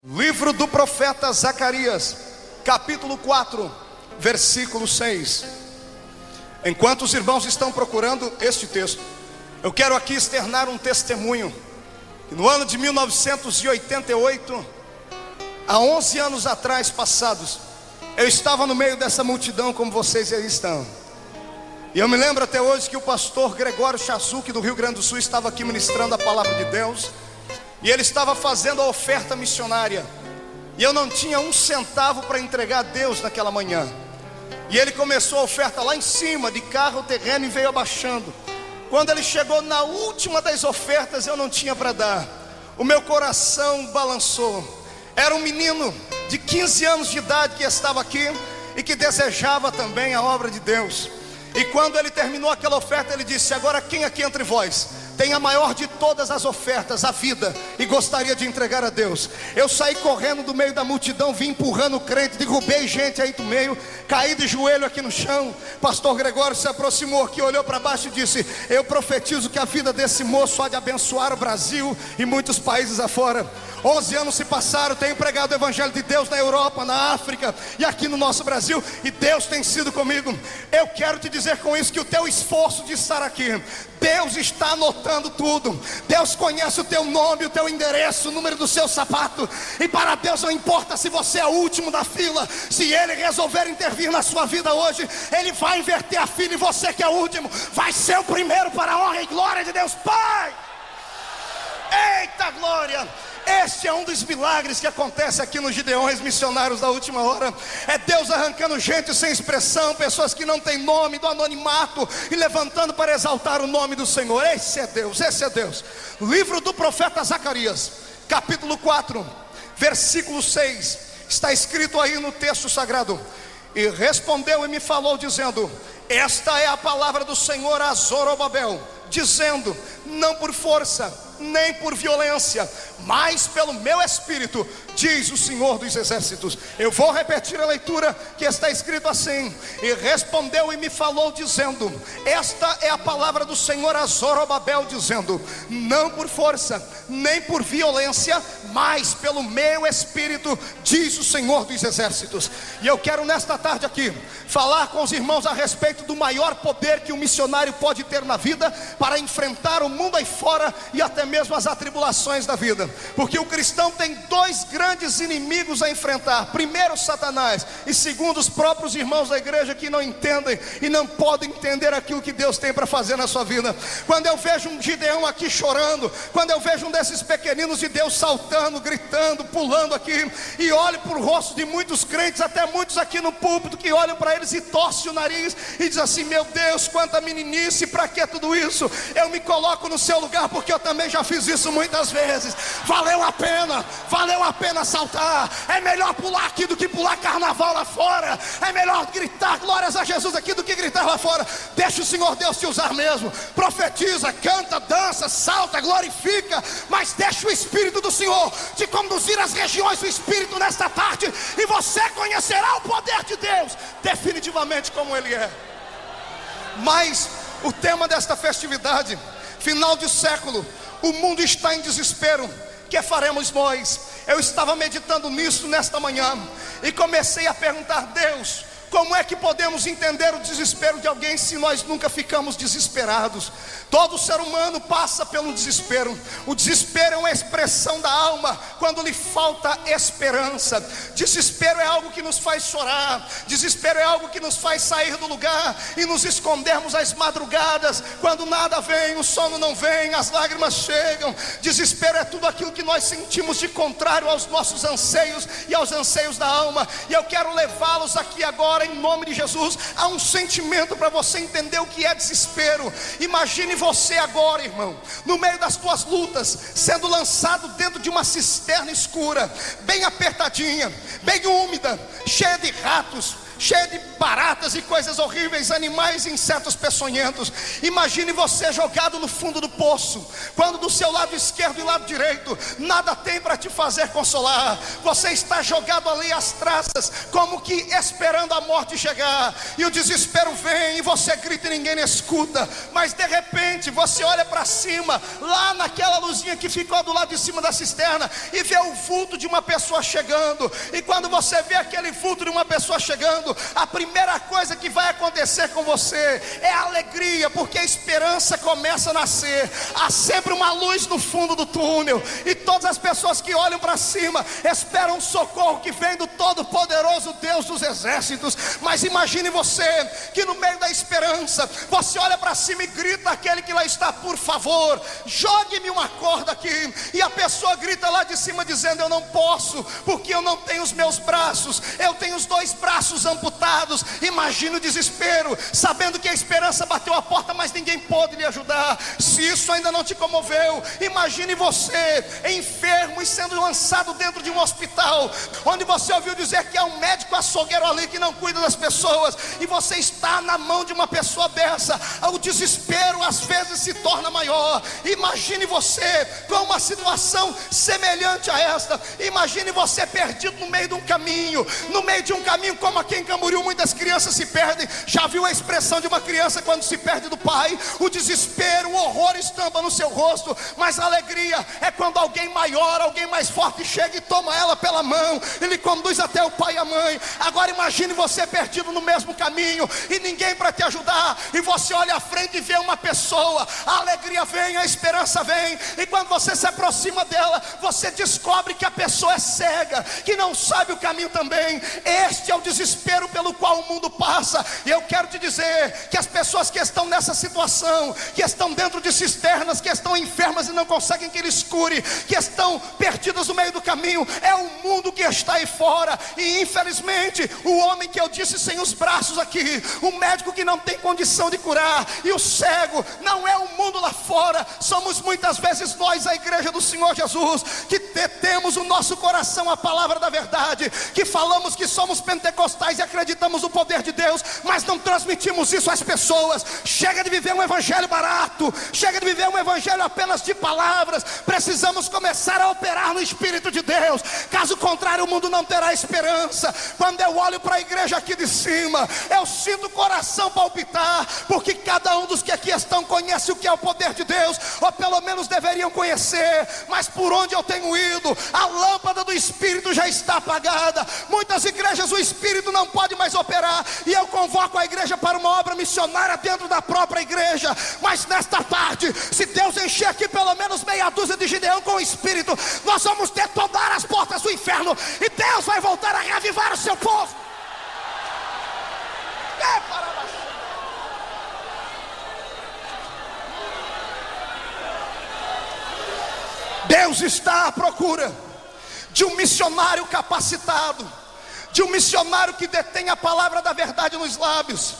Livro do profeta Zacarias, capítulo 4, versículo 6. Enquanto os irmãos estão procurando este texto, eu quero aqui externar um testemunho. No ano de 1988, há 11 anos atrás passados, eu estava no meio dessa multidão como vocês aí estão. E eu me lembro até hoje que o pastor Gregório Chazuki do Rio Grande do Sul estava aqui ministrando a palavra de Deus. E ele estava fazendo a oferta missionária. E eu não tinha um centavo para entregar a Deus naquela manhã. E ele começou a oferta lá em cima, de carro, terreno, e veio abaixando. Quando ele chegou na última das ofertas, eu não tinha para dar. O meu coração balançou. Era um menino de 15 anos de idade que estava aqui e que desejava também a obra de Deus. E quando ele terminou aquela oferta, ele disse: agora quem aqui entre vós tem a maior de todas as ofertas, a vida, e gostaria de entregar a Deus? Eu saí correndo do meio da multidão, vim empurrando o crente, derrubei gente aí do meio, caí de joelho aqui no chão. Pastor Gregório se aproximou aqui, olhou para baixo e disse: eu profetizo que a vida desse moço há de abençoar o Brasil e muitos países afora. 11 anos se passaram, tenho pregado o evangelho de Deus na Europa, na África e aqui no nosso Brasil, e Deus tem sido comigo. Eu quero te dizer com isso que o teu esforço de estar aqui, Deus está anotando tudo. Deus conhece o teu nome, o teu endereço, o número do seu sapato. E para Deus não importa se você é o último da fila. Se Ele resolver intervir na sua vida hoje, Ele vai inverter a fila, e você que é o último vai ser o primeiro, para a honra e glória de Deus Pai. Eita glória! Este é um dos milagres que acontece aqui nos Gideões Missionários da última hora. É Deus arrancando gente sem expressão, pessoas que não têm nome, do anonimato, e levantando para exaltar o nome do Senhor. Esse é Deus, esse é Deus. Livro do profeta Zacarias, capítulo 4, versículo 6. Está escrito aí no texto sagrado: e respondeu e me falou dizendo: esta é a palavra do Senhor a Zorobabel, dizendo: não por força, nem por violência, mas pelo meu espírito, diz o Senhor dos exércitos. Eu vou repetir a leitura, que está escrito assim: e respondeu e me falou dizendo: esta é a palavra do Senhor a Zorobabel, dizendo: não por força, nem por violência, mas pelo meu espírito, diz o Senhor dos exércitos. E eu quero nesta tarde aqui falar com os irmãos a respeito do maior poder que um missionário pode ter na vida, para enfrentar o mundo aí fora e até mesmo as atribulações da vida. Porque o cristão tem dois grandes inimigos a enfrentar: primeiro Satanás, e segundo os próprios irmãos da igreja, que não entendem e não podem entender aquilo que Deus tem para fazer na sua vida. Quando eu vejo um Gideão aqui chorando, quando eu vejo um desses pequeninos de Deus saltando, gritando, pulando aqui, e olho para o rosto de muitos crentes, até muitos aqui no púlpito, que olham para eles e torcem o nariz e dizem assim: meu Deus, quanta meninice, para que tudo isso? Eu me coloco no seu lugar, porque eu também já fiz isso muitas vezes. Valeu a pena saltar. É melhor pular aqui do que pular carnaval lá fora. É melhor gritar glórias a Jesus aqui do que gritar lá fora. Deixa o Senhor Deus te usar mesmo. Profetiza, canta, dança, salta, glorifica, mas deixa o Espírito do Senhor te conduzir às regiões do Espírito nesta tarde, e você conhecerá o poder de Deus definitivamente como Ele é. Mas o tema desta festividade, final de século, o mundo está em desespero. Que faremos nós? Eu estava meditando nisso nesta manhã e comecei a perguntar: Deus, como é que podemos entender o desespero de alguém se nós nunca ficamos desesperados? Todo ser humano passa pelo desespero. O desespero é uma expressão da alma quando lhe falta esperança. Desespero é algo que nos faz chorar. Desespero é algo que nos faz sair do lugar e nos escondermos às madrugadas, quando nada vem, o sono não vem, as lágrimas chegam. Desespero é tudo aquilo que nós sentimos de contrário aos nossos anseios e aos anseios da alma. E eu quero levá-los aqui agora, em nome de Jesus, a um sentimento para você entender o que é desespero. Imagine você agora, irmão, no meio das tuas lutas, sendo lançado dentro de uma cisterna escura, bem apertadinha, bem úmida, cheia de ratos, cheia de baratas e coisas horríveis, animais e insetos peçonhentos. Imagine você jogado no fundo do poço, quando do seu lado esquerdo e lado direito nada tem para te fazer consolar. Você está jogado ali às traças, como que esperando a morte chegar, e o desespero vem e você grita e ninguém escuta. Mas de repente você olha para cima, lá naquela luzinha que ficou do lado de cima da cisterna, e vê o vulto de uma pessoa chegando. E quando você vê aquele vulto de uma pessoa chegando, a primeira coisa que vai acontecer com você é alegria, porque a esperança começa a nascer. Há sempre uma luz no fundo do túnel, e todas as pessoas que olham para cima esperam um socorro que vem do Todo-Poderoso Deus dos exércitos. Mas imagine você que no meio da esperança, você olha para cima e grita àquele que lá está: por favor, jogue-me uma corda aqui. E a pessoa grita lá de cima dizendo: eu não posso, porque eu não tenho os meus braços, eu tenho os 2 braços amputados. Imagina o desespero, sabendo que a esperança bateu a porta, mas ninguém pôde lhe ajudar. Se isso ainda não te comoveu, imagine você enfermo e sendo lançado dentro de um hospital, onde você ouviu dizer que é um médico açougueiro ali que não cuida das pessoas, e você está na mão de uma pessoa dessa. O desespero às vezes se torna maior. Imagine você com uma situação semelhante a esta. Imagine você perdido no meio de um caminho, como aqui em Camboriú muitas crianças se perdem. Já viu a expressão de uma criança quando se perde do pai? O desespero, o horror estampa no seu rosto, mas a alegria é quando alguém maior, alguém mais forte chega e toma ela pela mão e lhe conduz até o pai e a mãe. Agora imagine você perdido no mesmo caminho e ninguém para te ajudar, e você olha à frente e vê uma pessoa. A alegria vem, a esperança vem, e quando você se aproxima dela, você descobre que a pessoa é cega, que não sabe o caminho também. Este é o desespero pelo qual o mundo passa. E eu quero te dizer que as pessoas que estão nessa situação, que estão dentro de cisternas, que estão enfermas e não conseguem que eles cure, que estão perdidas no meio do caminho, é o mundo que está aí fora. E infelizmente o homem que eu disse sem os braços aqui, o médico que não tem condição de curar, e o cego, não é o mundo lá fora. Somos muitas vezes nós, a igreja do Senhor Jesus, que detemos o nosso coração a palavra da verdade, que falamos que somos pentecostais e acreditamos no poder de Deus, mas não transmitimos isso às pessoas. Chega de viver um evangelho barato, chega de viver um evangelho apenas de palavras. Precisamos começar a operar no Espírito de Deus, caso contrário o mundo não terá esperança. Quando eu olho para a igreja aqui de cima, eu sinto o coração palpitar, porque cada um dos que aqui estão conhece o que é o poder de Deus, ou pelo menos deveriam conhecer. Mas por onde eu tenho ido, a lâmpada do Espírito já está apagada. Muitas igrejas o Espírito não pode mais operar, e eu convoco a igreja para uma obra missionária dentro da própria igreja. Mas nesta tarde, se Deus encher aqui pelo menos meia dúzia de Gideão com o Espírito, nós vamos detonar as portas do inferno, e Deus vai voltar a reavivar o seu povo. Deus está à procura de um missionário capacitado, de um missionário que detém a palavra da verdade nos lábios.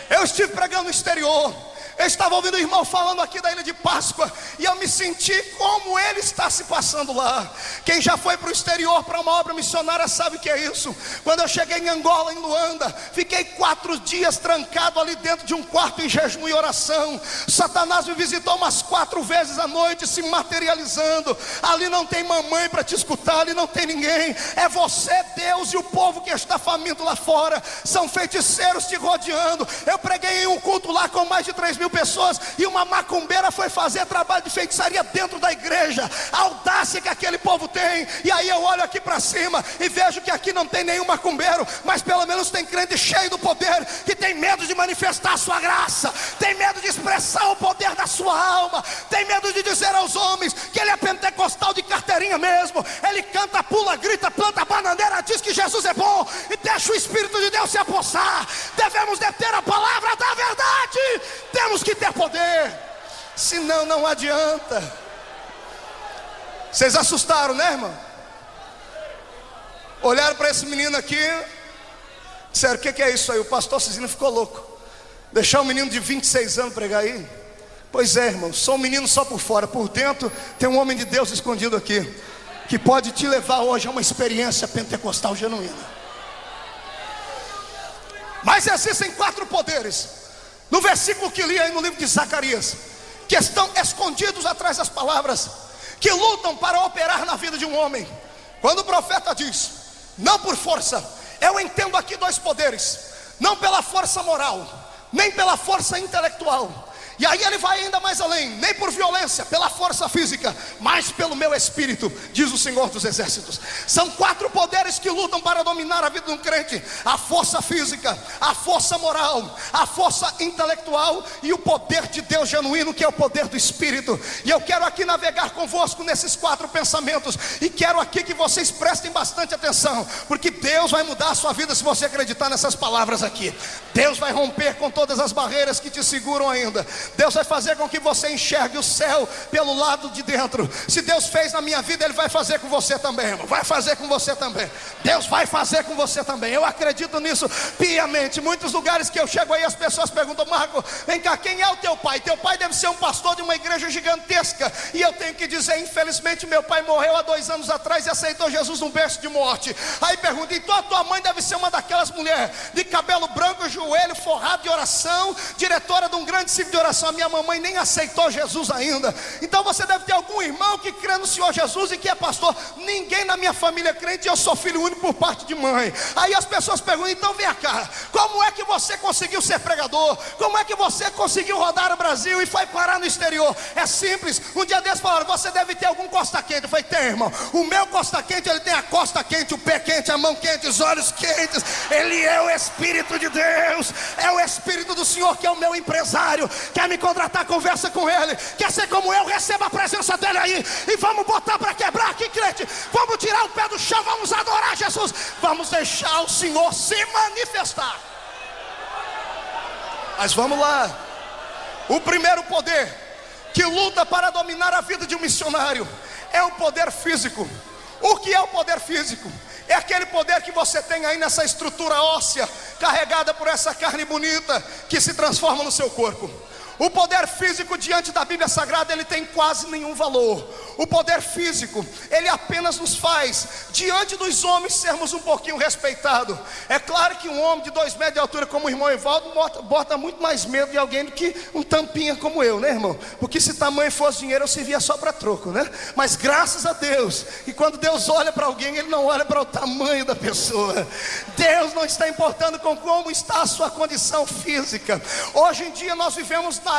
Eu estive pregando no exterior, eu estava ouvindo o irmão falando aqui da Ilha de Páscoa, e eu me senti como ele está se passando lá. Quem já foi para o exterior para uma obra missionária sabe o que é isso. Quando eu cheguei em Angola, em Luanda, fiquei 4 dias trancado ali dentro de um quarto em jejum e oração. Satanás me visitou umas 4 vezes à noite, se materializando. Ali não tem mamãe para te escutar, ali não tem ninguém. É você, Deus, e o povo que está faminto lá fora. São feiticeiros te rodeando. Eu preguei em um culto lá com mais de 3.000 pessoas, e uma macumbeira foi fazer trabalho de feitiçaria dentro da igreja. A audácia que aquele povo tem. E aí eu olho aqui para cima e vejo que aqui não tem nenhum macumbeiro, mas pelo menos tem crente cheio do poder, que tem medo de manifestar a sua graça, tem medo de expressar o poder da sua alma, tem medo de dizer aos homens que ele é pentecostal de carteirinha mesmo. Ele canta, pula, grita, planta bananeira, diz que Jesus é bom, e deixa o Espírito de Deus se apossar. Devemos deter a palavra da verdade. Temos que ter poder, senão não adianta. Vocês assustaram, né, irmão? Olharam para esse menino aqui, disseram: o que é isso aí? O pastor Cisino ficou louco. Deixar um menino de 26 anos pregar aí? Pois é, irmão, sou um menino só por fora, por dentro tem um homem de Deus escondido aqui, que pode te levar hoje a uma experiência pentecostal genuína. Mas existem 4 poderes, no versículo que li aí no livro de Zacarias, que estão escondidos atrás das palavras, que lutam para operar na vida de um homem. Quando o profeta diz, não por força, eu entendo aqui 2 poderes, não pela força moral, nem pela força intelectual. E aí ele vai ainda mais além, nem por violência, pela força física, mas pelo meu espírito, diz o Senhor dos Exércitos. São 4 poderes que lutam para dominar a vida de um crente: a força física, a força moral, a força intelectual e o poder de Deus genuíno, que é o poder do Espírito. E eu quero aqui navegar convosco nesses 4 pensamentos, e quero aqui que vocês prestem bastante atenção, porque Deus vai mudar a sua vida se você acreditar nessas palavras aqui. Deus vai romper com todas as barreiras que te seguram ainda. Deus vai fazer com que você enxergue o céu pelo lado de dentro. Se Deus fez na minha vida, Ele vai fazer com você também, irmão. Vai fazer com você também. Deus vai fazer com você também. Eu acredito nisso piamente. Muitos lugares que eu chego aí, as pessoas perguntam: Marco, vem cá, quem é o teu pai? Teu pai deve ser um pastor de uma igreja gigantesca. E eu tenho que dizer, infelizmente, meu pai morreu há 2 anos atrás e aceitou Jesus num berço de morte. Aí pergunta: então a tua mãe deve ser uma daquelas mulheres de cabelo branco, joelho forrado de oração, diretora de um grande ciclo de oração. A minha mamãe nem aceitou Jesus ainda. Então você deve ter algum irmão que crê no Senhor Jesus e que é pastor. Ninguém na minha família é crente, eu sou filho único por parte de mãe. Aí as pessoas perguntam: então vem cá, como é que você conseguiu ser pregador? Como é que você conseguiu rodar o Brasil e foi parar no exterior? É simples. Um dia desses falaram: você deve ter algum costa quente. Eu falei: tem, irmão. O meu costa quente, ele tem a costa quente, o pé quente, a mão quente, os olhos quentes. Ele é o Espírito de Deus, é o Espírito do Senhor que é o meu empresário. Quer me contratar? Conversa com Ele. Quer ser como eu? Receba a presença dEle aí. E vamos botar para quebrar aqui, crente. Vamos tirar o pé do chão, vamos adorar Jesus. Vamos deixar o Senhor se manifestar. Mas vamos lá. O primeiro poder que luta para dominar a vida de um missionário é o poder físico. O que é o poder físico? É aquele poder que você tem aí nessa estrutura óssea, carregada por essa carne bonita, que se transforma no seu corpo. O poder físico diante da Bíblia Sagrada, ele tem quase nenhum valor. O poder físico, ele apenas nos faz, diante dos homens, sermos um pouquinho respeitados. É claro que um homem de 2 metros de altura como o irmão Evaldo bota muito mais medo de alguém do que um tampinha como eu, né, irmão? Porque se tamanho fosse dinheiro, eu servia só para troco, né? Mas graças a Deus, e quando Deus olha para alguém, Ele não olha para o tamanho da pessoa. Deus não está importando com como está a sua condição física. Hoje em dia nós vivemos na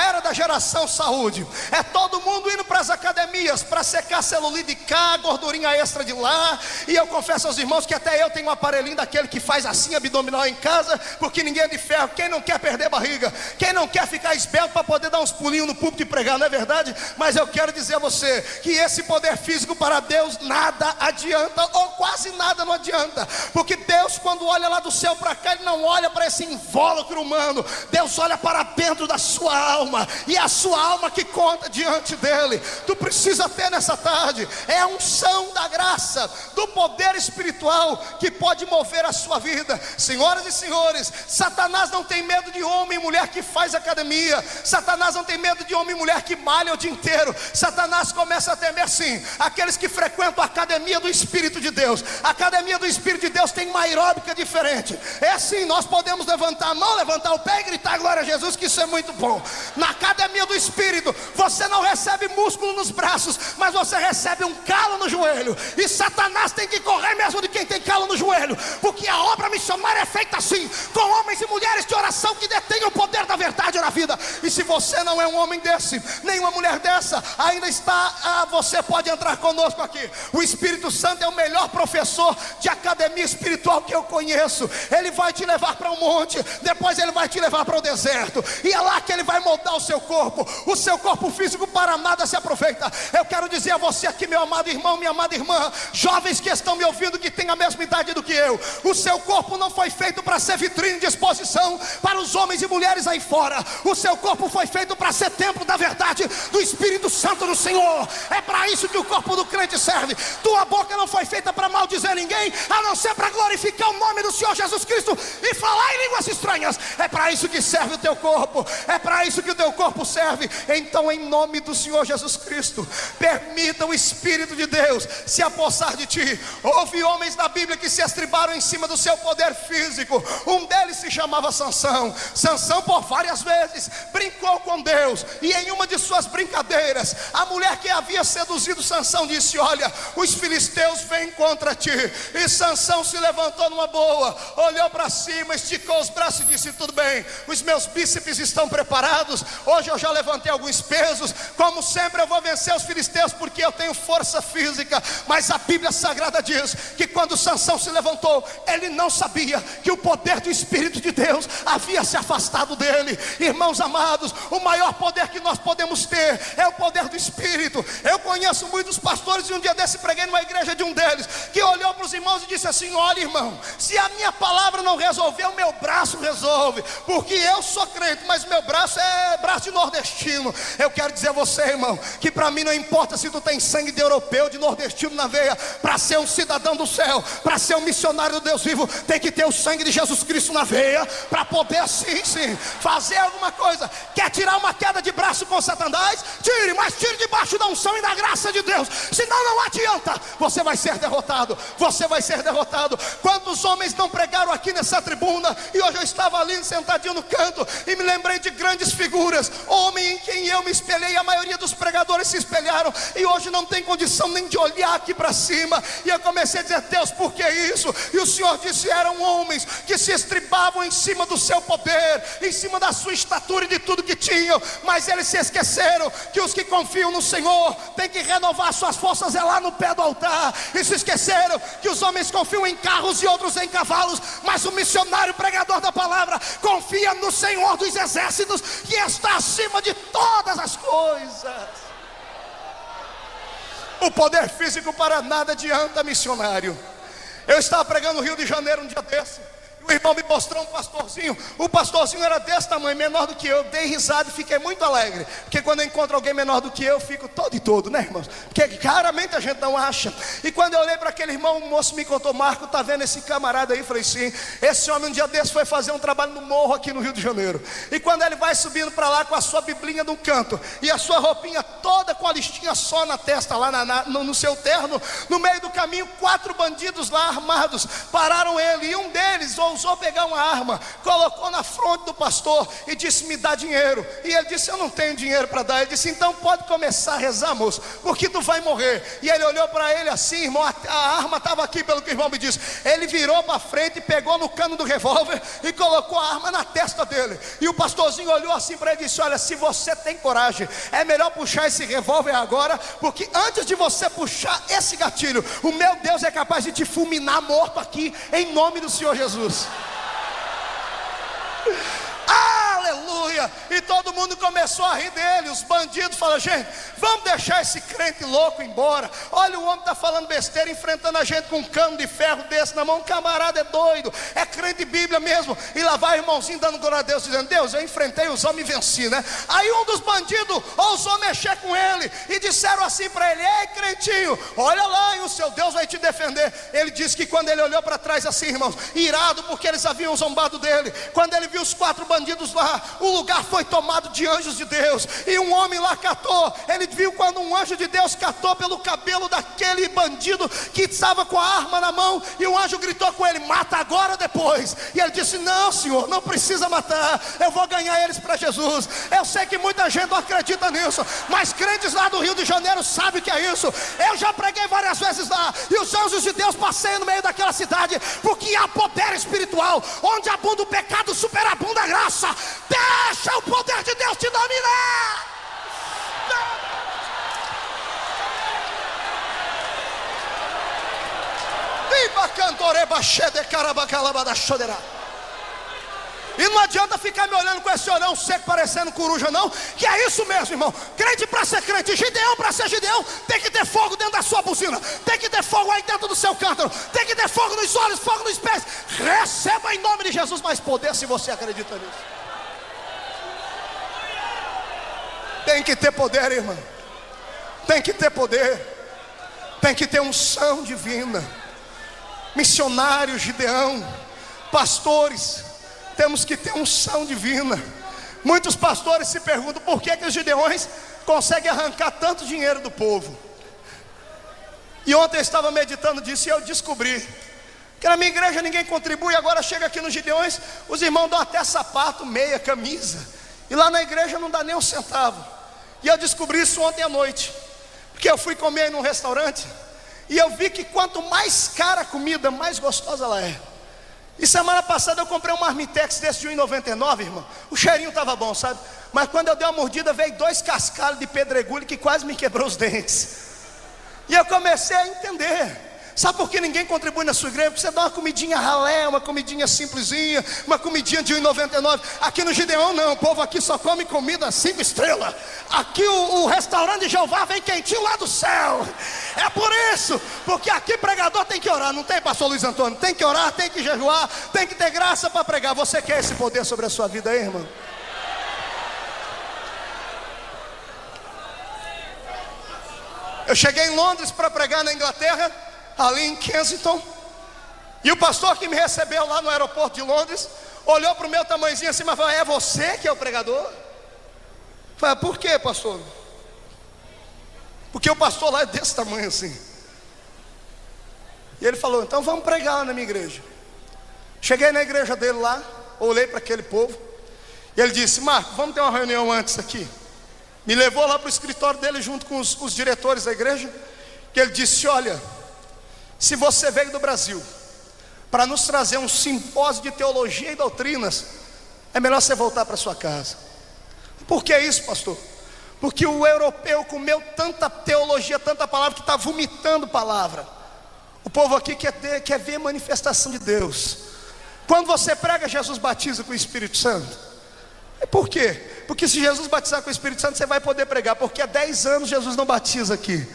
era da geração saúde. É todo mundo indo para as academias para secar celulite de cá, gordurinha extra de lá. E eu confesso aos irmãos que até eu tenho um aparelhinho daquele que faz assim abdominal em casa, porque ninguém é de ferro. Quem não quer perder barriga, quem não quer ficar esbelto para poder dar uns pulinhos no púlpito e pregar, não é verdade? Mas eu quero dizer a você que esse poder físico para Deus nada adianta, ou quase nada não adianta. Porque Deus, quando olha lá do céu para cá, Ele não olha para esse invólucro humano. Deus olha para dentro da sua alma, e é a sua alma que conta diante dEle. Tu precisa ter nessa tarde é a unção da graça, do poder espiritual que pode mover a sua vida. Senhoras e senhores, Satanás não tem medo de homem e mulher que faz academia. Satanás não tem medo de homem e mulher que malha o dia inteiro. Satanás começa a temer sim aqueles que frequentam a academia do Espírito de Deus. A academia do Espírito de Deus tem uma aeróbica diferente. É assim, nós podemos levantar a mão, levantar o pé e gritar glória a Jesus, que isso é muito bom. Na academia do Espírito, você não recebe músculo nos braços, mas você recebe um calo no joelho. E Satanás tem que correr mesmo de quem tem calo no joelho, porque a obra missionária é feita assim, com homens e mulheres de oração que detêm o poder da verdade na vida. E se você não é um homem desse, nem uma mulher dessa, ainda está, você pode entrar conosco aqui. O Espírito Santo é o melhor professor de academia espiritual que eu conheço. Ele vai te levar para um monte, depois ele vai te levar para o deserto, e é lá que Ele vai moldar o seu corpo. O seu corpo físico para nada se aproveita. Eu quero dizer a você aqui, meu amado irmão, minha amada irmã, jovens que estão me ouvindo, que têm a mesma idade do que eu, o seu corpo não foi feito para ser vitrine de exposição para os homens e mulheres aí fora. O seu corpo foi feito para ser templo da verdade do Espírito Santo do Senhor. É para isso que o corpo do crente serve. Tua boca não foi feita para maldizer ninguém, a não ser para glorificar o nome do Senhor Jesus Cristo e falar em línguas estranhas. É para isso que serve o teu corpo, é para isso que o teu corpo serve. Então, em nome do Senhor Jesus Cristo, permita o Espírito de Deus se apossar de ti. Houve homens na Bíblia que se estribaram em cima do seu poder físico. Um deles se chamava Sansão. Sansão por várias vezes brincou com Deus, e em uma de suas brincadeiras, a mulher que havia seduzido Sansão disse: olha, os filisteus vêm contra ti. E Sansão se levantou numa boa, olhou para cima, esticou os braços e disse: tudo bem, os meus bíceps estão preparados, hoje eu já levantei alguns pesos, como sempre eu vou vencer os filisteus, porque eu tenho força física. Mas a Bíblia Sagrada diz que quando Sansão se levantou, ele não sabia que o poder do Espírito de Deus havia se afastado dele. Irmãos amados, o maior poder que nós podemos ter é o poder do Espírito. Eu conheço muitos pastores, e um dia desse preguei numa igreja de um deles, que olhou para os irmãos e disse assim: olha, irmão, se a minha palavra não resolver, o meu braço resolve, porque eu sou crente, mas meu braço é braço de nordestino. Eu quero dizer a você, irmão, que para mim não importa se tu tem sangue de europeu, de nordestino na veia. Para ser um cidadão do céu, para ser um missionário do Deus vivo, tem que ter o sangue de Jesus Cristo na veia, para poder sim, fazer alguma coisa. Quer tirar uma queda de braço com Satanás? Tire, mas tire debaixo da unção e da graça de Deus, senão não adianta, você vai ser derrotado, você vai ser derrotado. Quantos homens não pregaram aqui nessa tribuna, e hoje eu estava ali sentadinho no canto, e me lembrei de grandes figuras, homem em quem eu me espelhei, a maioria dos pregadores se espelharam, e hoje não tem condição nem de olhar aqui para cima. E eu comecei a dizer: Deus, por que isso? E o Senhor disse: eram homens que se estribavam em cima do seu poder, em cima da sua estatura e de tudo que tinham, mas eles se esqueceram que os que confiam no Senhor têm que renovar suas forças lá no pé do altar, e se esqueceram que os homens confiam em carros e outros em cavalos, mas o missionário pregador da palavra confia no Senhor dos exércitos, que está acima de todas as coisas. O poder físico para nada adianta, missionário. Eu estava pregando no Rio de Janeiro um dia desse, o irmão me mostrou um pastorzinho. O pastorzinho era desse tamanho, menor do que eu. Dei risada e fiquei muito alegre, porque quando eu encontro alguém menor do que eu fico todo e todo, né, irmãos? Porque raramente a gente não acha. E quando eu olhei para aquele irmão, o moço me contou: Marco, tá vendo esse camarada aí? Eu falei: sim. Esse homem um dia desse foi fazer um trabalho no morro aqui no Rio de Janeiro, e quando ele vai subindo para lá com a sua biblinha no canto, e a sua roupinha toda com a listinha só na testa, lá no seu terno, no meio do caminho, 4 bandidos lá armados pararam ele, e um deles ousou pegar uma arma, colocou na fronte do pastor e disse: me dá dinheiro. E ele disse: eu não tenho dinheiro para dar. Ele disse: então pode começar a rezar, moço, porque tu vai morrer. E ele olhou para ele assim, irmão, a arma estava aqui, pelo que o irmão me disse. Ele virou para frente, pegou no cano do revólver e colocou a arma na testa dele. E o pastorzinho olhou assim para ele e disse: olha, se você tem coragem, é melhor puxar esse revólver agora, porque antes de você puxar esse gatilho, o meu Deus é capaz de te fulminar morto aqui, em nome do Senhor Jesus. Aleluia! E todo mundo começou a rir dele. Os bandidos falaram: gente, vamos deixar esse crente louco embora. Olha, o homem está falando besteira, enfrentando a gente com um cano de ferro desse na mão. Um camarada é doido, é crente de Bíblia mesmo. E lá vai o irmãozinho dando glória a Deus, dizendo: Deus, eu enfrentei os homens e venci, né? Aí um dos bandidos ousou mexer com ele e disseram assim para ele: ei, crentinho, olha lá, e o seu Deus vai te defender. Ele disse que quando ele olhou para trás assim, irmãos, irado porque eles haviam zombado dele, quando ele viu os 4 bandidos lá, o lugar foi tomado de anjos de Deus. E um homem lá catou, ele viu quando um anjo de Deus catou pelo cabelo daquele bandido que estava com a arma na mão, e o anjo gritou com ele: mata agora ou depois? E ele disse: não, Senhor, não precisa matar, eu vou ganhar eles para Jesus. Eu sei que muita gente não acredita nisso, mas crentes lá do Rio de Janeiro sabem o que é isso. Eu já preguei várias vezes lá, e os anjos de Deus passeiam no meio daquela cidade, porque há poder espiritual. Onde abunda o pecado, superabunda a graça. Deixa o poder de Deus te dominar. Viva cantoreba de carabacalaba da choderá. E não adianta ficar me olhando com esse olhão seco parecendo coruja não, que é isso mesmo, irmão. Crente para ser crente, Gideão para ser Gideão, tem que ter fogo dentro da sua buzina, tem que ter fogo aí dentro do seu cântaro, tem que ter fogo nos olhos, fogo nos pés. Receba em nome de Jesus mais poder, se você acredita nisso. Tem que ter poder, irmão. Tem que ter poder. Tem que ter unção divina. Missionários, Gideão, pastores, temos que ter unção divina. Muitos pastores se perguntam por que os gideões conseguem arrancar tanto dinheiro do povo. E ontem eu estava meditando disso e eu descobri que na minha igreja ninguém contribui. Agora chega aqui nos Gideões, os irmãos dão até sapato, meia, camisa, e lá na igreja não dá nem um centavo. E eu descobri isso ontem à noite, porque eu fui comer num restaurante e eu vi que quanto mais cara a comida, mais gostosa ela é. E semana passada eu comprei um marmitex desse de R$1,99, irmão. O cheirinho estava bom, sabe? Mas quando eu dei uma mordida, veio 2 cascalhos de pedregulho que quase me quebrou os dentes. E eu comecei a entender. Sabe por que ninguém contribui na sua igreja? Porque você dá uma comidinha ralé, uma comidinha simplesinha, uma comidinha de R$1,99. Aqui no Gideão não, o povo aqui só come comida 5 estrelas. Aqui o restaurante de Jeová vem quentinho lá do céu. É por isso, porque aqui pregador tem que orar, não tem, pastor Luiz Antônio? Tem que orar, tem que jejuar, tem que ter graça para pregar. Você quer esse poder sobre a sua vida aí, irmão? Eu cheguei em Londres para pregar na Inglaterra, ali em Kensington, e o pastor que me recebeu lá no aeroporto de Londres olhou para o meu tamanhozinho assim, mas falou: é você que é o pregador? Eu falei: por quê, pastor? Porque o pastor lá é desse tamanho assim. E ele falou: então vamos pregar lá na minha igreja. Cheguei na igreja dele lá, olhei para aquele povo, e ele disse: Marco, vamos ter uma reunião antes aqui. Me levou lá para o escritório dele junto com os diretores da igreja, que ele disse: olha, se você veio do Brasil para nos trazer um simpósio de teologia e doutrinas, é melhor você voltar para sua casa. Por que isso, pastor? Porque o europeu comeu tanta teologia, tanta palavra, que está vomitando palavra. O povo aqui quer ver manifestação de Deus. Quando você prega, Jesus batiza com o Espírito Santo. E por quê? Porque se Jesus batizar com o Espírito Santo, você vai poder pregar. Porque há 10 anos Jesus não batiza aqui.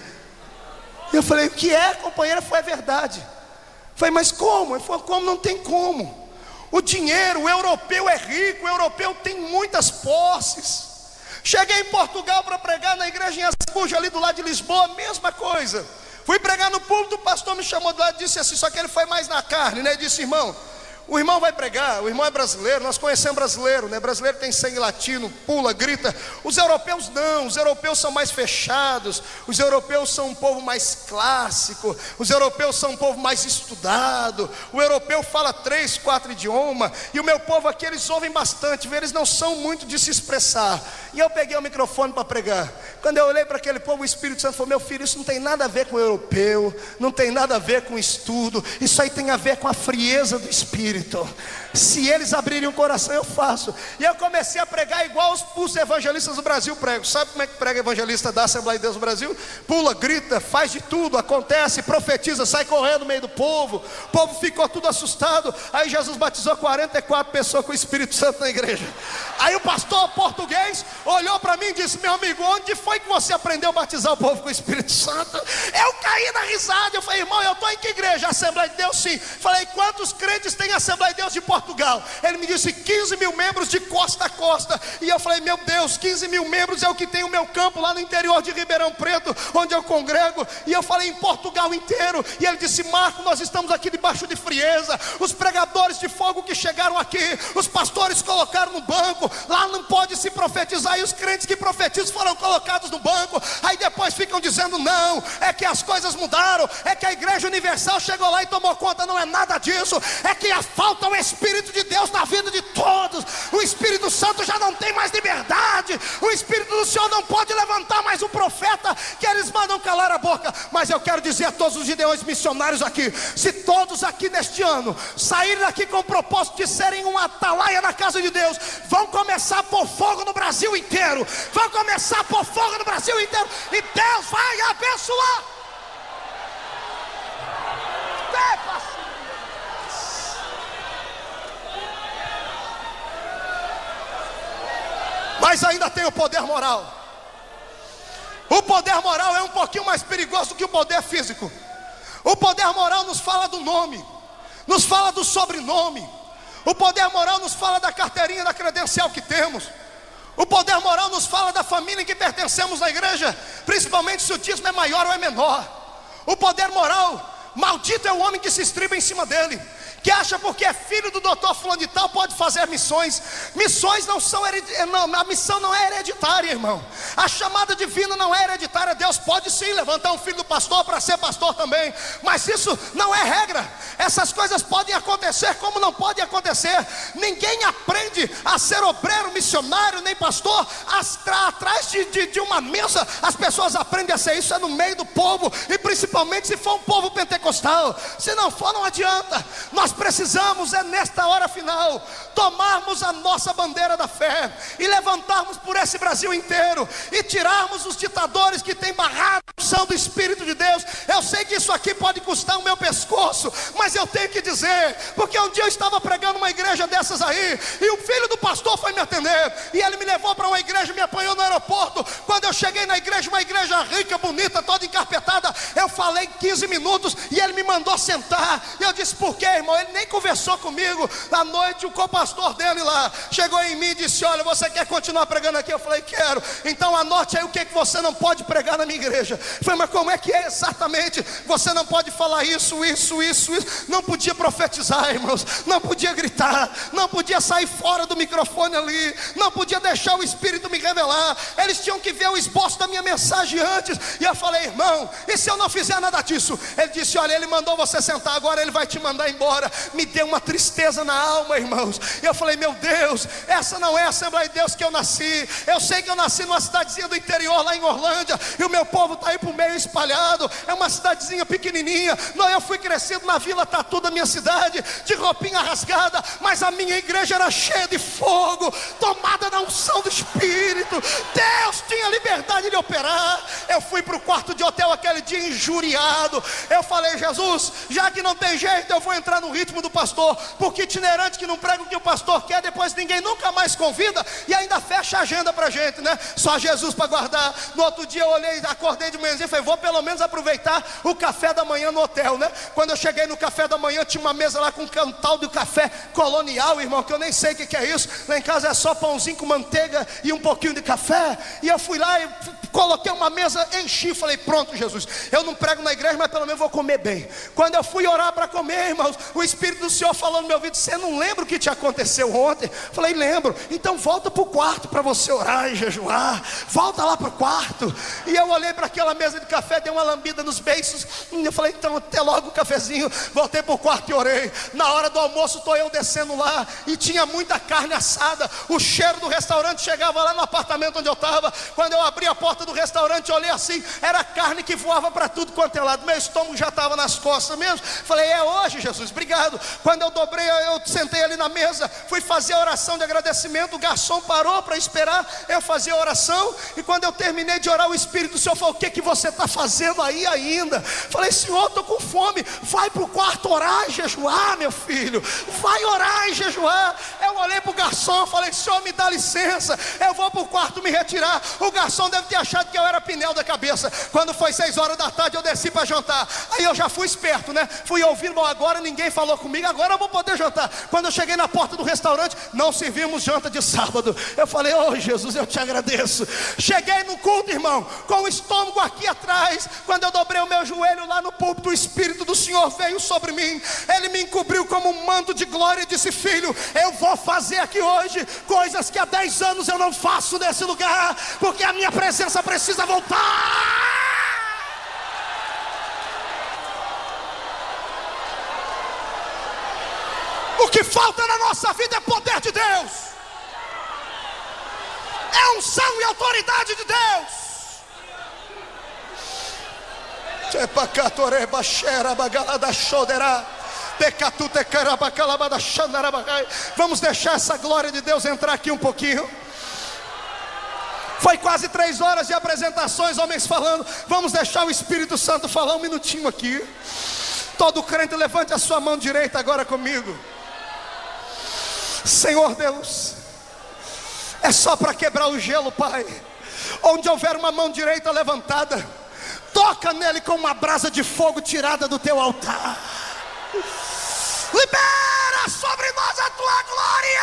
E eu falei: o que é, companheira? Foi a verdade. Eu falei: mas como? Ele falou: como? Não tem como. O dinheiro, o europeu é rico, o europeu tem muitas posses. Cheguei em Portugal para pregar na igreja em Aspuja, ali do lado de Lisboa, mesma coisa. Fui pregar no púlpito, o pastor me chamou do lado e disse assim, só que ele foi mais na carne, né? Ele disse: irmão, o irmão vai pregar, o irmão é brasileiro, nós conhecemos brasileiro, né? Brasileiro tem sangue latino, pula, grita. Os europeus não, os europeus são mais fechados, os europeus são um povo mais clássico, os europeus são um povo mais estudado, o europeu fala 3, 4 idiomas, e o meu povo aqui, eles ouvem bastante, eles não são muito de se expressar. E eu peguei o microfone para pregar. Quando eu olhei para aquele povo, o Espírito Santo falou: meu filho, isso não tem nada a ver com o europeu, não tem nada a ver com estudo, isso aí tem a ver com a frieza do Espírito. Se eles abrirem o coração, eu faço. E eu comecei a pregar igual os evangelistas do Brasil pregam. Sabe como é que prega evangelista da Assembleia de Deus do Brasil? Pula, grita, faz de tudo, acontece, profetiza, sai correndo no meio do povo. O povo ficou tudo assustado. Aí Jesus batizou 44 pessoas com o Espírito Santo na igreja. Aí o pastor português olhou para mim e disse: meu amigo, onde foi que você aprendeu a batizar o povo com o Espírito Santo? Eu caí na risada. Eu falei: irmão, eu estou em que igreja? Assembleia de Deus? Sim. Falei: quantos crentes tem a Assembleia de Deus de Portugal? Ele me disse: 15 mil membros de costa a costa. E eu falei: meu Deus, 15 mil membros é o que tem o meu campo lá no interior de Ribeirão Preto, onde eu congrego. E eu falei: em Portugal inteiro. E ele disse: Marco, nós estamos aqui debaixo de frieza. Os pregadores de fogo que chegaram aqui, os pastores colocaram no banco. Lá não pode se profetizar. E os crentes que profetizam foram colocados no banco. Aí depois ficam dizendo: não, é que as coisas mudaram, é que a Igreja Universal chegou lá e tomou conta. Não é nada disso. É que falta o Espírito de Deus na vida de todos. O Espírito Santo já não tem mais liberdade. O Espírito do Senhor não pode levantar mais um profeta que eles mandam calar a boca. Mas eu quero dizer a todos os gideões missionários aqui: se todos aqui neste ano saírem daqui com o propósito de serem uma atalaia na casa de Deus, vão começar a pôr fogo no Brasil inteiro. Vão começar a pôr fogo no Brasil inteiro. E Deus vai abençoar. Mas ainda tem o poder moral. O poder moral é um pouquinho mais perigoso do que o poder físico. O poder moral nos fala do nome, nos fala do sobrenome. O poder moral nos fala da carteirinha, da credencial que temos. O poder moral nos fala da família em que pertencemos na igreja, principalmente se o dízimo é maior ou é menor. O poder moral maldito é o homem que se estriba em cima dele, que acha porque é filho do doutor fulano de tal pode fazer missões. Missões não são a missão não é hereditária, irmão. A chamada divina não é hereditária. Deus pode sim levantar um filho do pastor para ser pastor também, mas isso não é regra. Essas coisas podem acontecer como não podem acontecer. Ninguém aprende a ser obreiro, missionário, nem pastor atrás de uma mesa. As pessoas aprendem a ser isso no meio do povo, e principalmente se for um povo pentecostal. Se não for, não adianta. Nós precisamos nesta hora final tomarmos a nossa bandeira da fé e levantarmos por esse Brasil inteiro e tirarmos os ditadores que têm barrado a unção do Espírito de Deus. Eu sei que isso aqui pode custar o meu pescoço, mas eu tenho que dizer, porque um dia eu estava pregando uma igreja dessas aí, e o filho do pastor foi me atender, e ele me levou para uma igreja, me apanhou no aeroporto. Quando eu cheguei na igreja, uma igreja rica, bonita, toda encarpetada, eu falei 15 minutos e ele me mandou sentar. E eu disse: por quê, irmão? Ele nem conversou comigo. À noite o co-pastor dele lá chegou em mim e disse: olha, você quer continuar pregando aqui? Eu falei: quero. Então anote aí o que você não pode pregar na minha igreja. Eu falei: mas como é que é exatamente? Você não pode falar isso. Não podia profetizar, irmãos, não podia gritar, não podia sair fora do microfone ali, não podia deixar o Espírito me revelar. Eles tinham que ver o esboço da minha mensagem antes. E eu falei: irmão, e se eu não fizer nada disso? Ele disse: olha, ele mandou você sentar, agora ele vai te mandar embora. Me deu uma tristeza na alma, irmãos. E eu falei: meu Deus, essa não é a Assembleia de Deus que eu nasci. Eu sei que eu nasci numa cidadezinha do interior, lá em Orlândia, e o meu povo está aí por meio espalhado. É uma cidadezinha pequenininha. Não, eu fui crescido na Vila Tatu da minha cidade, de roupinha rasgada, mas a minha igreja era cheia de fogo, tomada na unção do Espírito. Deus tinha liberdade de operar. Eu fui para o quarto de hotel aquele dia injuriado. Eu falei: Jesus, já que não tem jeito, eu vou entrar no ritmo do pastor, porque itinerante que não prega o que o pastor quer, depois ninguém nunca mais convida e ainda fecha a agenda pra gente, né? Só Jesus para guardar. No outro dia eu olhei, acordei de manhãzinha e falei: vou pelo menos aproveitar o café da manhã no hotel, né? Quando eu cheguei no café da manhã, tinha uma mesa lá com um tal de café colonial, irmão, que eu nem sei o que é isso. Lá em casa é só pãozinho com manteiga e um pouquinho de café. E eu fui lá e coloquei uma mesa, enchi, falei: pronto, Jesus, eu não prego na igreja, mas pelo menos vou comer bem. Quando eu fui orar para comer, irmãos, o Espírito do Senhor falou no meu ouvido: você não lembra o que te aconteceu ontem? Falei: lembro. Então volta para o quarto para você orar e jejuar. Volta lá para o quarto. E eu olhei para aquela mesa de café, dei uma lambida nos beiços, e eu falei: então até logo o cafezinho. Voltei para o quarto e orei. Na hora do almoço estou eu descendo lá, e tinha muita carne assada. O cheiro do restaurante chegava lá no apartamento onde eu estava. Quando eu abri a porta do restaurante, olhei assim, era carne que voava para tudo quanto é lado. Meu estômago já estava nas costas mesmo. Falei: é hoje, Jesus, obrigado. Quando eu dobrei, eu sentei ali na mesa, fui fazer a oração de agradecimento. O garçom parou para esperar eu fazer a oração, e quando eu terminei de orar, o Espírito do Senhor falou: o que você está fazendo aí ainda? Falei: Senhor, estou com fome. Vai para o quarto orar e jejuar, meu filho. Vai orar e jejuar. Eu olhei para o garçom, falei: Senhor, me dá licença, eu vou para o quarto me retirar. O garçom deve ter achado que eu era pneu da cabeça. Quando foi 6 horas da tarde, eu desci para jantar. Aí eu já fui esperto, né? Fui ouvindo: bom, agora ninguém falou comigo, agora eu vou poder jantar. Quando eu cheguei na porta do restaurante, não servimos janta de sábado. Eu falei: oh Jesus, eu te agradeço. Cheguei no culto, irmão, com o estômago aqui atrás. Quando eu dobrei o meu joelho lá no púlpito, o Espírito do Senhor veio sobre mim. Ele me encobriu como um manto de glória e disse: filho, eu vou fazer aqui hoje coisas que há 10 anos eu não faço nesse lugar, porque a minha presença precisa voltar. O que falta na nossa vida é poder de Deus, é unção e autoridade de Deus. Vamos deixar essa glória de Deus entrar aqui um pouquinho. Foi quase 3 horas de apresentações, homens falando. Vamos deixar o Espírito Santo falar um minutinho aqui. Todo crente, levante a sua mão direita agora comigo. Senhor Deus, é só para quebrar o gelo, Pai. Onde houver uma mão direita levantada, toca nele com uma brasa de fogo tirada do teu altar. Libera sobre nós a tua glória.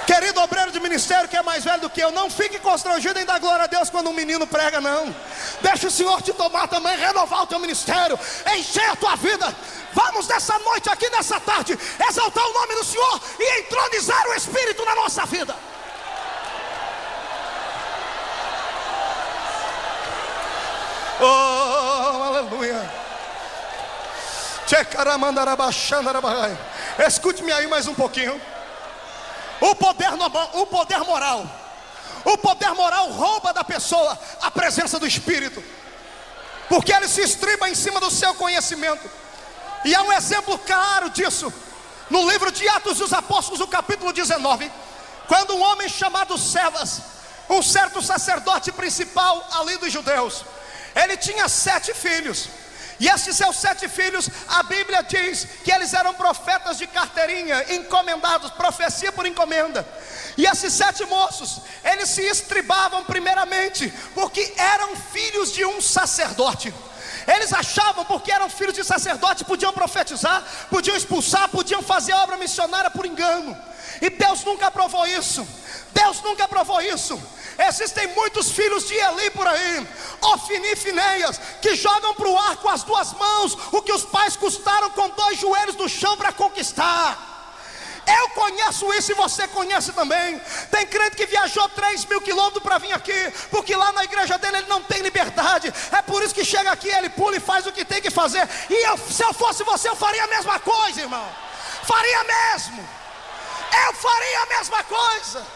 Querido obreiro de ministério que é mais velho do que eu, não fique constrangido em dar glória a Deus quando um menino prega, não. Deixa o Senhor te tomar também, renovar o teu ministério, encher a tua vida. Vamos nessa noite aqui, nessa tarde, exaltar o nome do Senhor e entronizar o Espírito na nossa vida. Oh, aleluia. Escute-me aí mais um pouquinho. O poder moral rouba da pessoa a presença do Espírito, porque ele se estriba em cima do seu conhecimento. E há um exemplo claro disso no livro de Atos dos Apóstolos, no capítulo 19, quando um homem chamado Cefas, um certo sacerdote principal ali dos judeus, ele tinha 7 filhos. E esses seus 7 filhos, a Bíblia diz que eles eram profetas de carteirinha, encomendados, profecia por encomenda. E esses 7 moços, eles se estribavam primeiramente porque eram filhos de um sacerdote. Eles achavam, porque eram filhos de sacerdote, podiam profetizar, podiam expulsar, podiam fazer obra missionária por engano. E Deus nunca aprovou isso. Deus nunca aprovou isso. Existem muitos filhos de Eli por aí, Ofni e Finéias, que jogam para o ar com as 2 mãos o que os pais custaram com 2 joelhos no chão para conquistar. Eu conheço isso e você conhece também. Tem crente que viajou 3.000 quilômetros para vir aqui, porque lá na igreja dele ele não tem liberdade. É por isso que chega aqui, ele pula e faz o que tem que fazer. E se eu fosse você, eu faria a mesma coisa, irmão. Faria mesmo. Eu faria a mesma coisa.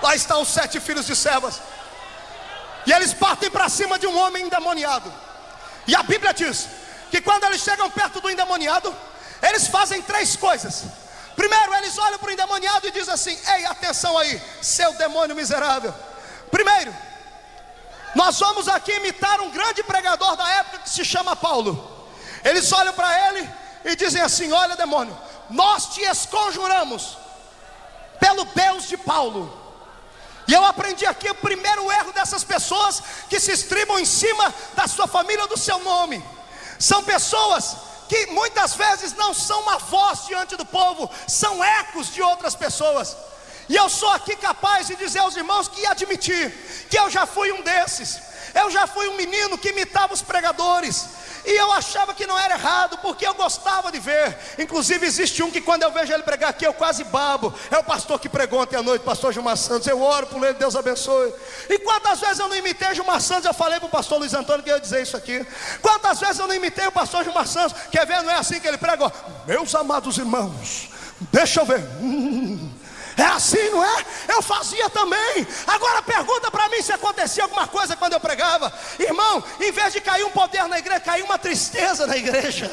Lá estão os 7 filhos de Cefas, e eles partem para cima de um homem endemoniado. E a Bíblia diz que quando eles chegam perto do endemoniado, eles fazem 3 coisas. Primeiro, eles olham para o endemoniado e dizem assim: ei, atenção aí, seu demônio miserável. Primeiro, nós vamos aqui imitar um grande pregador da época que se chama Paulo. Eles olham para ele e dizem assim: olha, demônio, nós te esconjuramos pelo Deus de Paulo. E eu aprendi aqui o primeiro erro dessas pessoas que se estribam em cima da sua família ou do seu nome. São pessoas que muitas vezes não são uma voz diante do povo, são ecos de outras pessoas. E eu sou aqui capaz de dizer aos irmãos que admitir que eu já fui um desses. Eu já fui um menino que imitava os pregadores, e eu achava que não era errado, porque eu gostava de ver. Inclusive existe um que quando eu vejo ele pregar aqui, eu quase babo. É o pastor que pregou ontem à noite, pastor Gilmar Santos. Eu oro por ele, Deus abençoe. E quantas vezes eu não imitei Gilmar Santos? Eu falei para o pastor Luiz Antônio que eu ia dizer isso aqui. Quantas vezes eu não imitei o pastor Gilmar Santos? Quer ver, não é assim que ele prega? Meus amados irmãos, deixa eu ver. É assim, não é? Eu fazia também. Agora pergunta para mim se acontecia alguma coisa quando eu pregava. Irmão, em vez de cair um poder na igreja, caiu uma tristeza na igreja.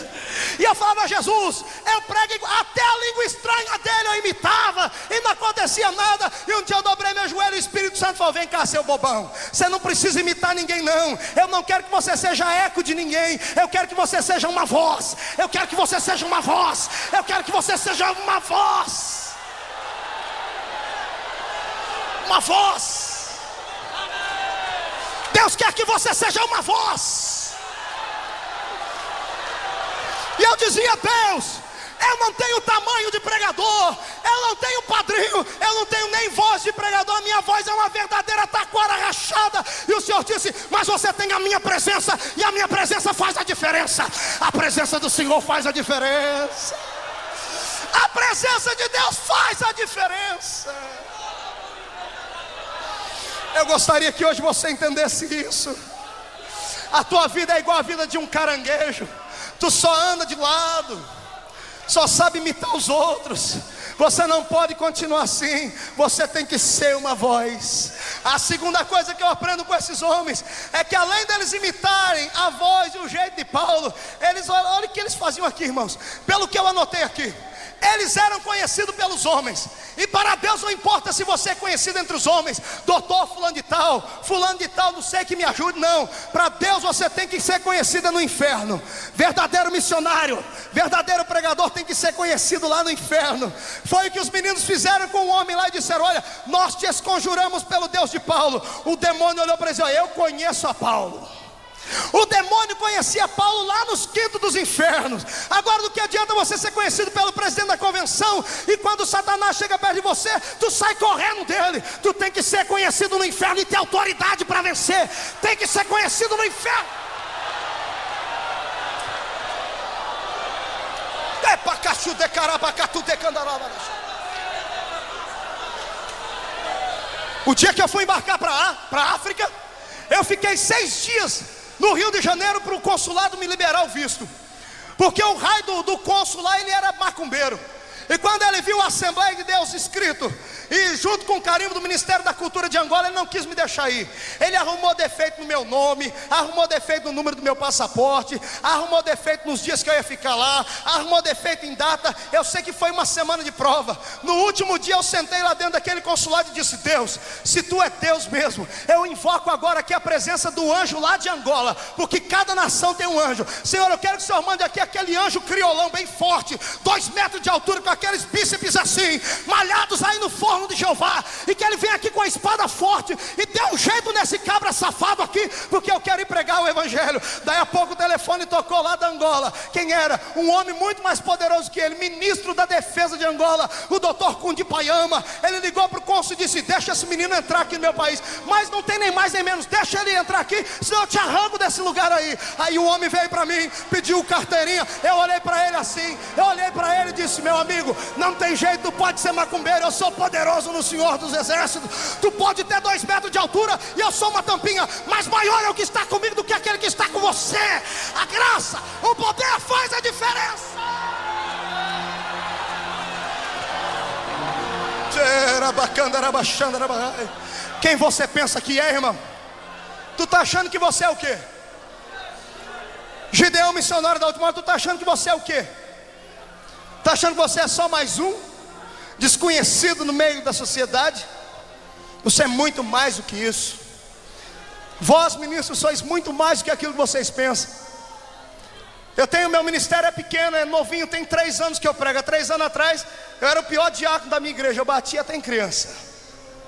E eu falava: Jesus, eu prego, até a língua estranha dele eu imitava, e não acontecia nada. E um dia eu dobrei meu joelho e o Espírito Santo falou: vem cá, seu bobão, você não precisa imitar ninguém não. Eu não quero que você seja eco de ninguém. Eu quero que você seja uma voz. Eu quero que você seja uma voz. Eu quero que você seja uma voz. Uma voz. Deus quer que você seja uma voz. E eu dizia: Deus, eu não tenho tamanho de pregador, eu não tenho padrinho, eu não tenho nem voz de pregador. A minha voz é uma verdadeira taquara rachada. E o Senhor disse: mas você tem a minha presença, e a minha presença faz a diferença. A presença do Senhor faz a diferença. A presença de Deus faz a diferença. Eu gostaria que hoje você entendesse isso. A tua vida é igual a vida de um caranguejo. Tu só anda de lado, só sabe imitar os outros. Você não pode continuar assim. Você tem que ser uma voz. A segunda coisa que eu aprendo com esses homens é que além deles imitarem a voz e o jeito de Paulo, olha o que eles faziam aqui, irmãos. Pelo que eu anotei aqui, eles eram conhecidos pelos homens. E para Deus não importa se você é conhecido entre os homens, doutor fulano de tal, não sei que me ajude, não. Para Deus você tem que ser conhecida no inferno. Verdadeiro missionário, verdadeiro pregador tem que ser conhecido lá no inferno. Foi o que os meninos fizeram com o homem lá e disseram: olha, nós te esconjuramos pelo Deus de Paulo. O demônio olhou para eles: eu conheço a Paulo. O demônio conhecia Paulo lá nos quintos dos infernos. Agora, do que adianta você ser conhecido pelo presidente da convenção, e quando Satanás chega perto de você, tu sai correndo dele? Tu tem que ser conhecido no inferno e ter autoridade para vencer. Tem que ser conhecido no inferno. O dia que eu fui embarcar para a África, eu fiquei 6 dias no Rio de Janeiro para o consulado me liberar o visto, porque o raio do cônsul lá, ele era macumbeiro. E quando ele viu a Assembleia de Deus escrito, e junto com o carimbo do Ministério da Cultura de Angola, ele não quis me deixar ir. Ele arrumou defeito no meu nome, arrumou defeito no número do meu passaporte, arrumou defeito nos dias que eu ia ficar lá, arrumou defeito em data. Eu sei que foi uma semana de prova. No último dia eu sentei lá dentro daquele consulado e disse: Deus, se tu é Deus mesmo, eu invoco agora aqui a presença do anjo lá de Angola, porque cada nação tem um anjo. Senhor, eu quero que o Senhor mande aqui aquele anjo criolão bem forte, 2 metros de altura, com aqueles bíceps assim, malhados aí no forno de Jeová, e que ele venha aqui com a espada forte e dê um jeito nesse cabra safado aqui, porque eu quero ir pregar o evangelho. Daí a pouco o telefone tocou lá da Angola. Quem era? Um homem muito mais poderoso que ele, ministro da defesa de Angola, o doutor Kundi Payama. Ele ligou para o cônsul e disse: deixa esse menino entrar aqui no meu país, mas não tem nem mais nem menos, deixa ele entrar aqui, senão eu te arranco desse lugar aí. Aí o homem veio para mim, pediu carteirinha. Eu olhei para ele assim, eu olhei para ele e disse: meu amigo, não tem jeito, tu pode ser macumbeiro, eu sou poderoso no Senhor dos Exércitos. Tu pode ter 2 metros de altura e eu sou uma tampinha, mas maior é o que está comigo do que aquele que está com você. A graça, o poder faz a diferença. Quem você pensa que é, irmão? Tu está achando que você é o quê? Gideão, missionário da última hora, tu está achando que você é o quê? Está achando que você é só mais um desconhecido no meio da sociedade? Você é muito mais do que isso. Vós, ministros, sois muito mais do que aquilo que vocês pensam. Meu ministério é pequeno, é novinho, tem 3 anos que eu prego. Há 3 anos atrás, eu era o pior diácono da minha igreja, eu batia até em criança.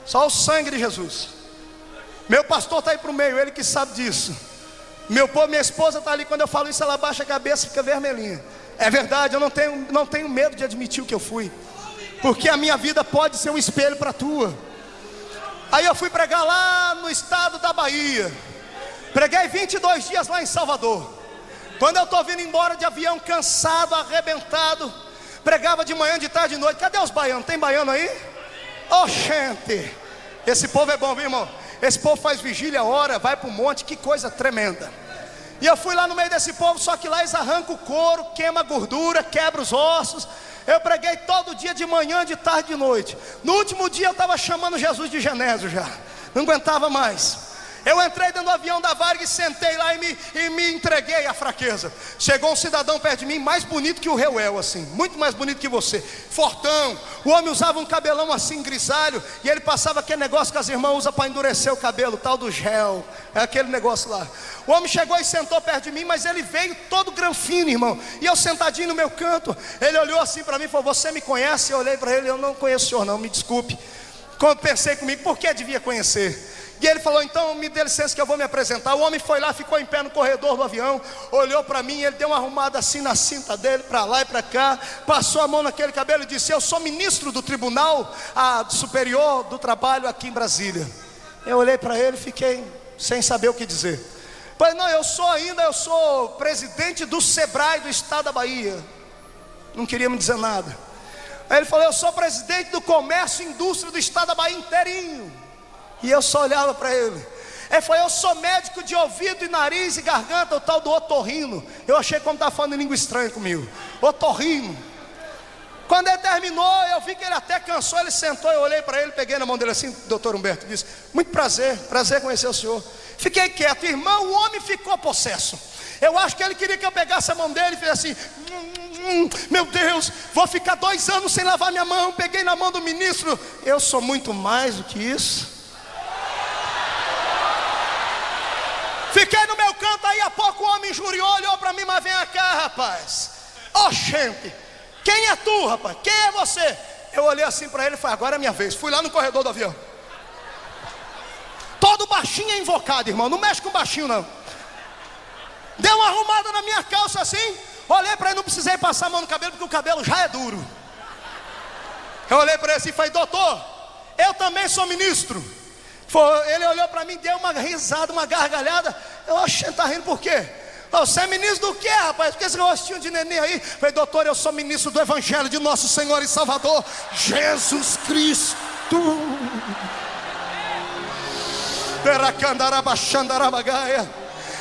Só o sangue de Jesus. Meu pastor está aí para o meio, ele que sabe disso. Minha esposa está ali, quando eu falo isso, ela baixa a cabeça e fica vermelhinha. É verdade, eu não tenho medo de admitir o que eu fui, porque a minha vida pode ser um espelho para a tua. Aí eu fui pregar lá no estado da Bahia. Preguei 22 dias lá em Salvador. Quando eu estou vindo embora de avião, cansado, arrebentado, pregava de manhã, de tarde, de noite. Cadê os baianos? Tem baiano aí? Gente, esse povo é bom, viu, irmão? Esse povo faz vigília, ora, vai para o monte, que coisa tremenda. E eu fui lá no meio desse povo, só que lá eles arrancam o couro, queima a gordura, quebra os ossos. Eu preguei todo dia, de manhã, de tarde, de noite. No último dia eu estava chamando Jesus de Genésio já, não aguentava mais. Eu entrei dentro do avião da Varg e sentei lá e me entreguei à fraqueza. Chegou um cidadão perto de mim, mais bonito que o Reuel, assim, muito mais bonito que você, fortão. O homem usava um cabelão assim, grisalho, e ele passava aquele negócio que as irmãs usam para endurecer o cabelo, tal do gel, é aquele negócio lá. O homem chegou e sentou perto de mim, mas ele veio todo granfino, irmão. E eu sentadinho no meu canto, ele olhou assim para mim e falou: você me conhece? Eu olhei para ele: eu não conheço o senhor não, me desculpe. Quando pensei comigo, por que devia conhecer? E ele falou: então me dê licença que eu vou me apresentar. O homem foi lá, ficou em pé no corredor do avião, olhou para mim, ele deu uma arrumada assim na cinta dele, para lá e para cá, passou a mão naquele cabelo e disse: eu sou ministro do Tribunal Superior do Trabalho aqui em Brasília. Eu olhei para ele e fiquei sem saber o que dizer. Pois não, eu sou presidente do Sebrae do estado da Bahia. Não queria me dizer nada. Aí ele falou: eu sou presidente do Comércio e Indústria do estado da Bahia inteirinho. E eu só olhava para ele. Ele falou: eu sou médico de ouvido e nariz e garganta, o tal do otorrino. Eu achei como estava falando em língua estranha comigo. Otorrino. Quando ele terminou, eu vi que ele até cansou. Ele sentou, eu olhei para ele, peguei na mão dele assim: doutor Humberto, disse: muito prazer conhecer o senhor. Fiquei quieto, irmão. O homem ficou possesso. Eu acho que ele queria que eu pegasse a mão dele e fizesse assim: meu Deus, vou ficar 2 anos sem lavar minha mão. Peguei na mão do ministro. Eu sou muito mais do que isso. Fiquei no meu canto, aí a pouco o homem injuriou, olhou para mim: mas vem cá, rapaz. Gente, quem é tu, rapaz? Quem é você? Eu olhei assim para ele e falei: agora é minha vez. Fui lá no corredor do avião. Todo baixinho é invocado, irmão, não mexe com baixinho não. Dei uma arrumada na minha calça assim. Olhei para ele, não precisei passar a mão no cabelo, porque o cabelo já é duro. Eu olhei para ele assim e falei: doutor, eu também sou ministro. Ele olhou para mim, deu uma risada, uma gargalhada. Eu acho que ele está rindo por quê? Você é ministro do quê, rapaz? Por que esse rostinho de neném aí? Eu falei: doutor, eu sou ministro do Evangelho de nosso Senhor e Salvador Jesus Cristo.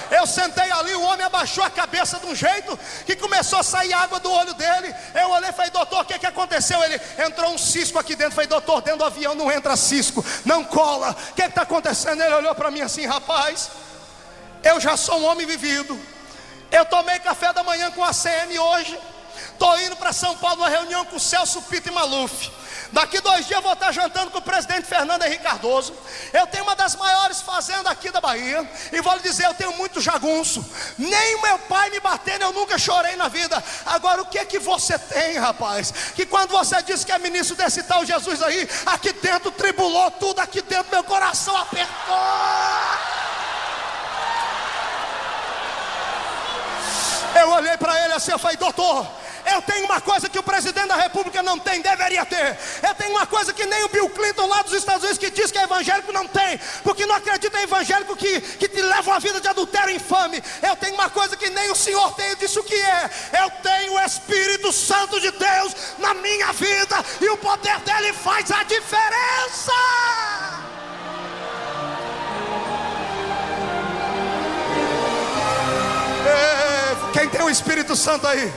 Eu sentei ali, o homem abaixou a cabeça de um jeito que começou a sair água do olho dele. Eu olhei e falei: doutor, o que aconteceu? Ele: entrou um cisco aqui dentro. Eu falei: doutor, dentro do avião não entra cisco, não cola. O que está acontecendo? Ele olhou para mim assim: rapaz, eu já sou um homem vivido. Eu tomei café da manhã com a CM hoje. Estou indo para São Paulo, uma reunião com o Celso Pitta e Maluf. Daqui 2 dias eu vou estar jantando com o presidente Fernando Henrique Cardoso. Eu tenho uma das maiores fazendas aqui da Bahia. E vou lhe dizer, eu tenho muito jagunço. Nem meu pai me batendo, eu nunca chorei na vida. Agora, o que você tem, rapaz? Que quando você disse que é ministro desse tal Jesus aí, aqui dentro tribulou tudo, aqui dentro meu coração apertou. Eu olhei para ele assim, eu falei: doutor, eu tenho uma coisa que o presidente da república não tem, deveria ter. Eu tenho uma coisa que nem o Bill Clinton lá dos Estados Unidos, que diz que é evangélico, não tem, porque não acredita em evangélico que te leva uma vida de adultério infame. Eu tenho uma coisa que nem o senhor tem. Eu disse: o que é? Eu tenho o Espírito Santo de Deus na minha vida, e o poder dele faz a diferença. Quem tem o Espírito Santo aí?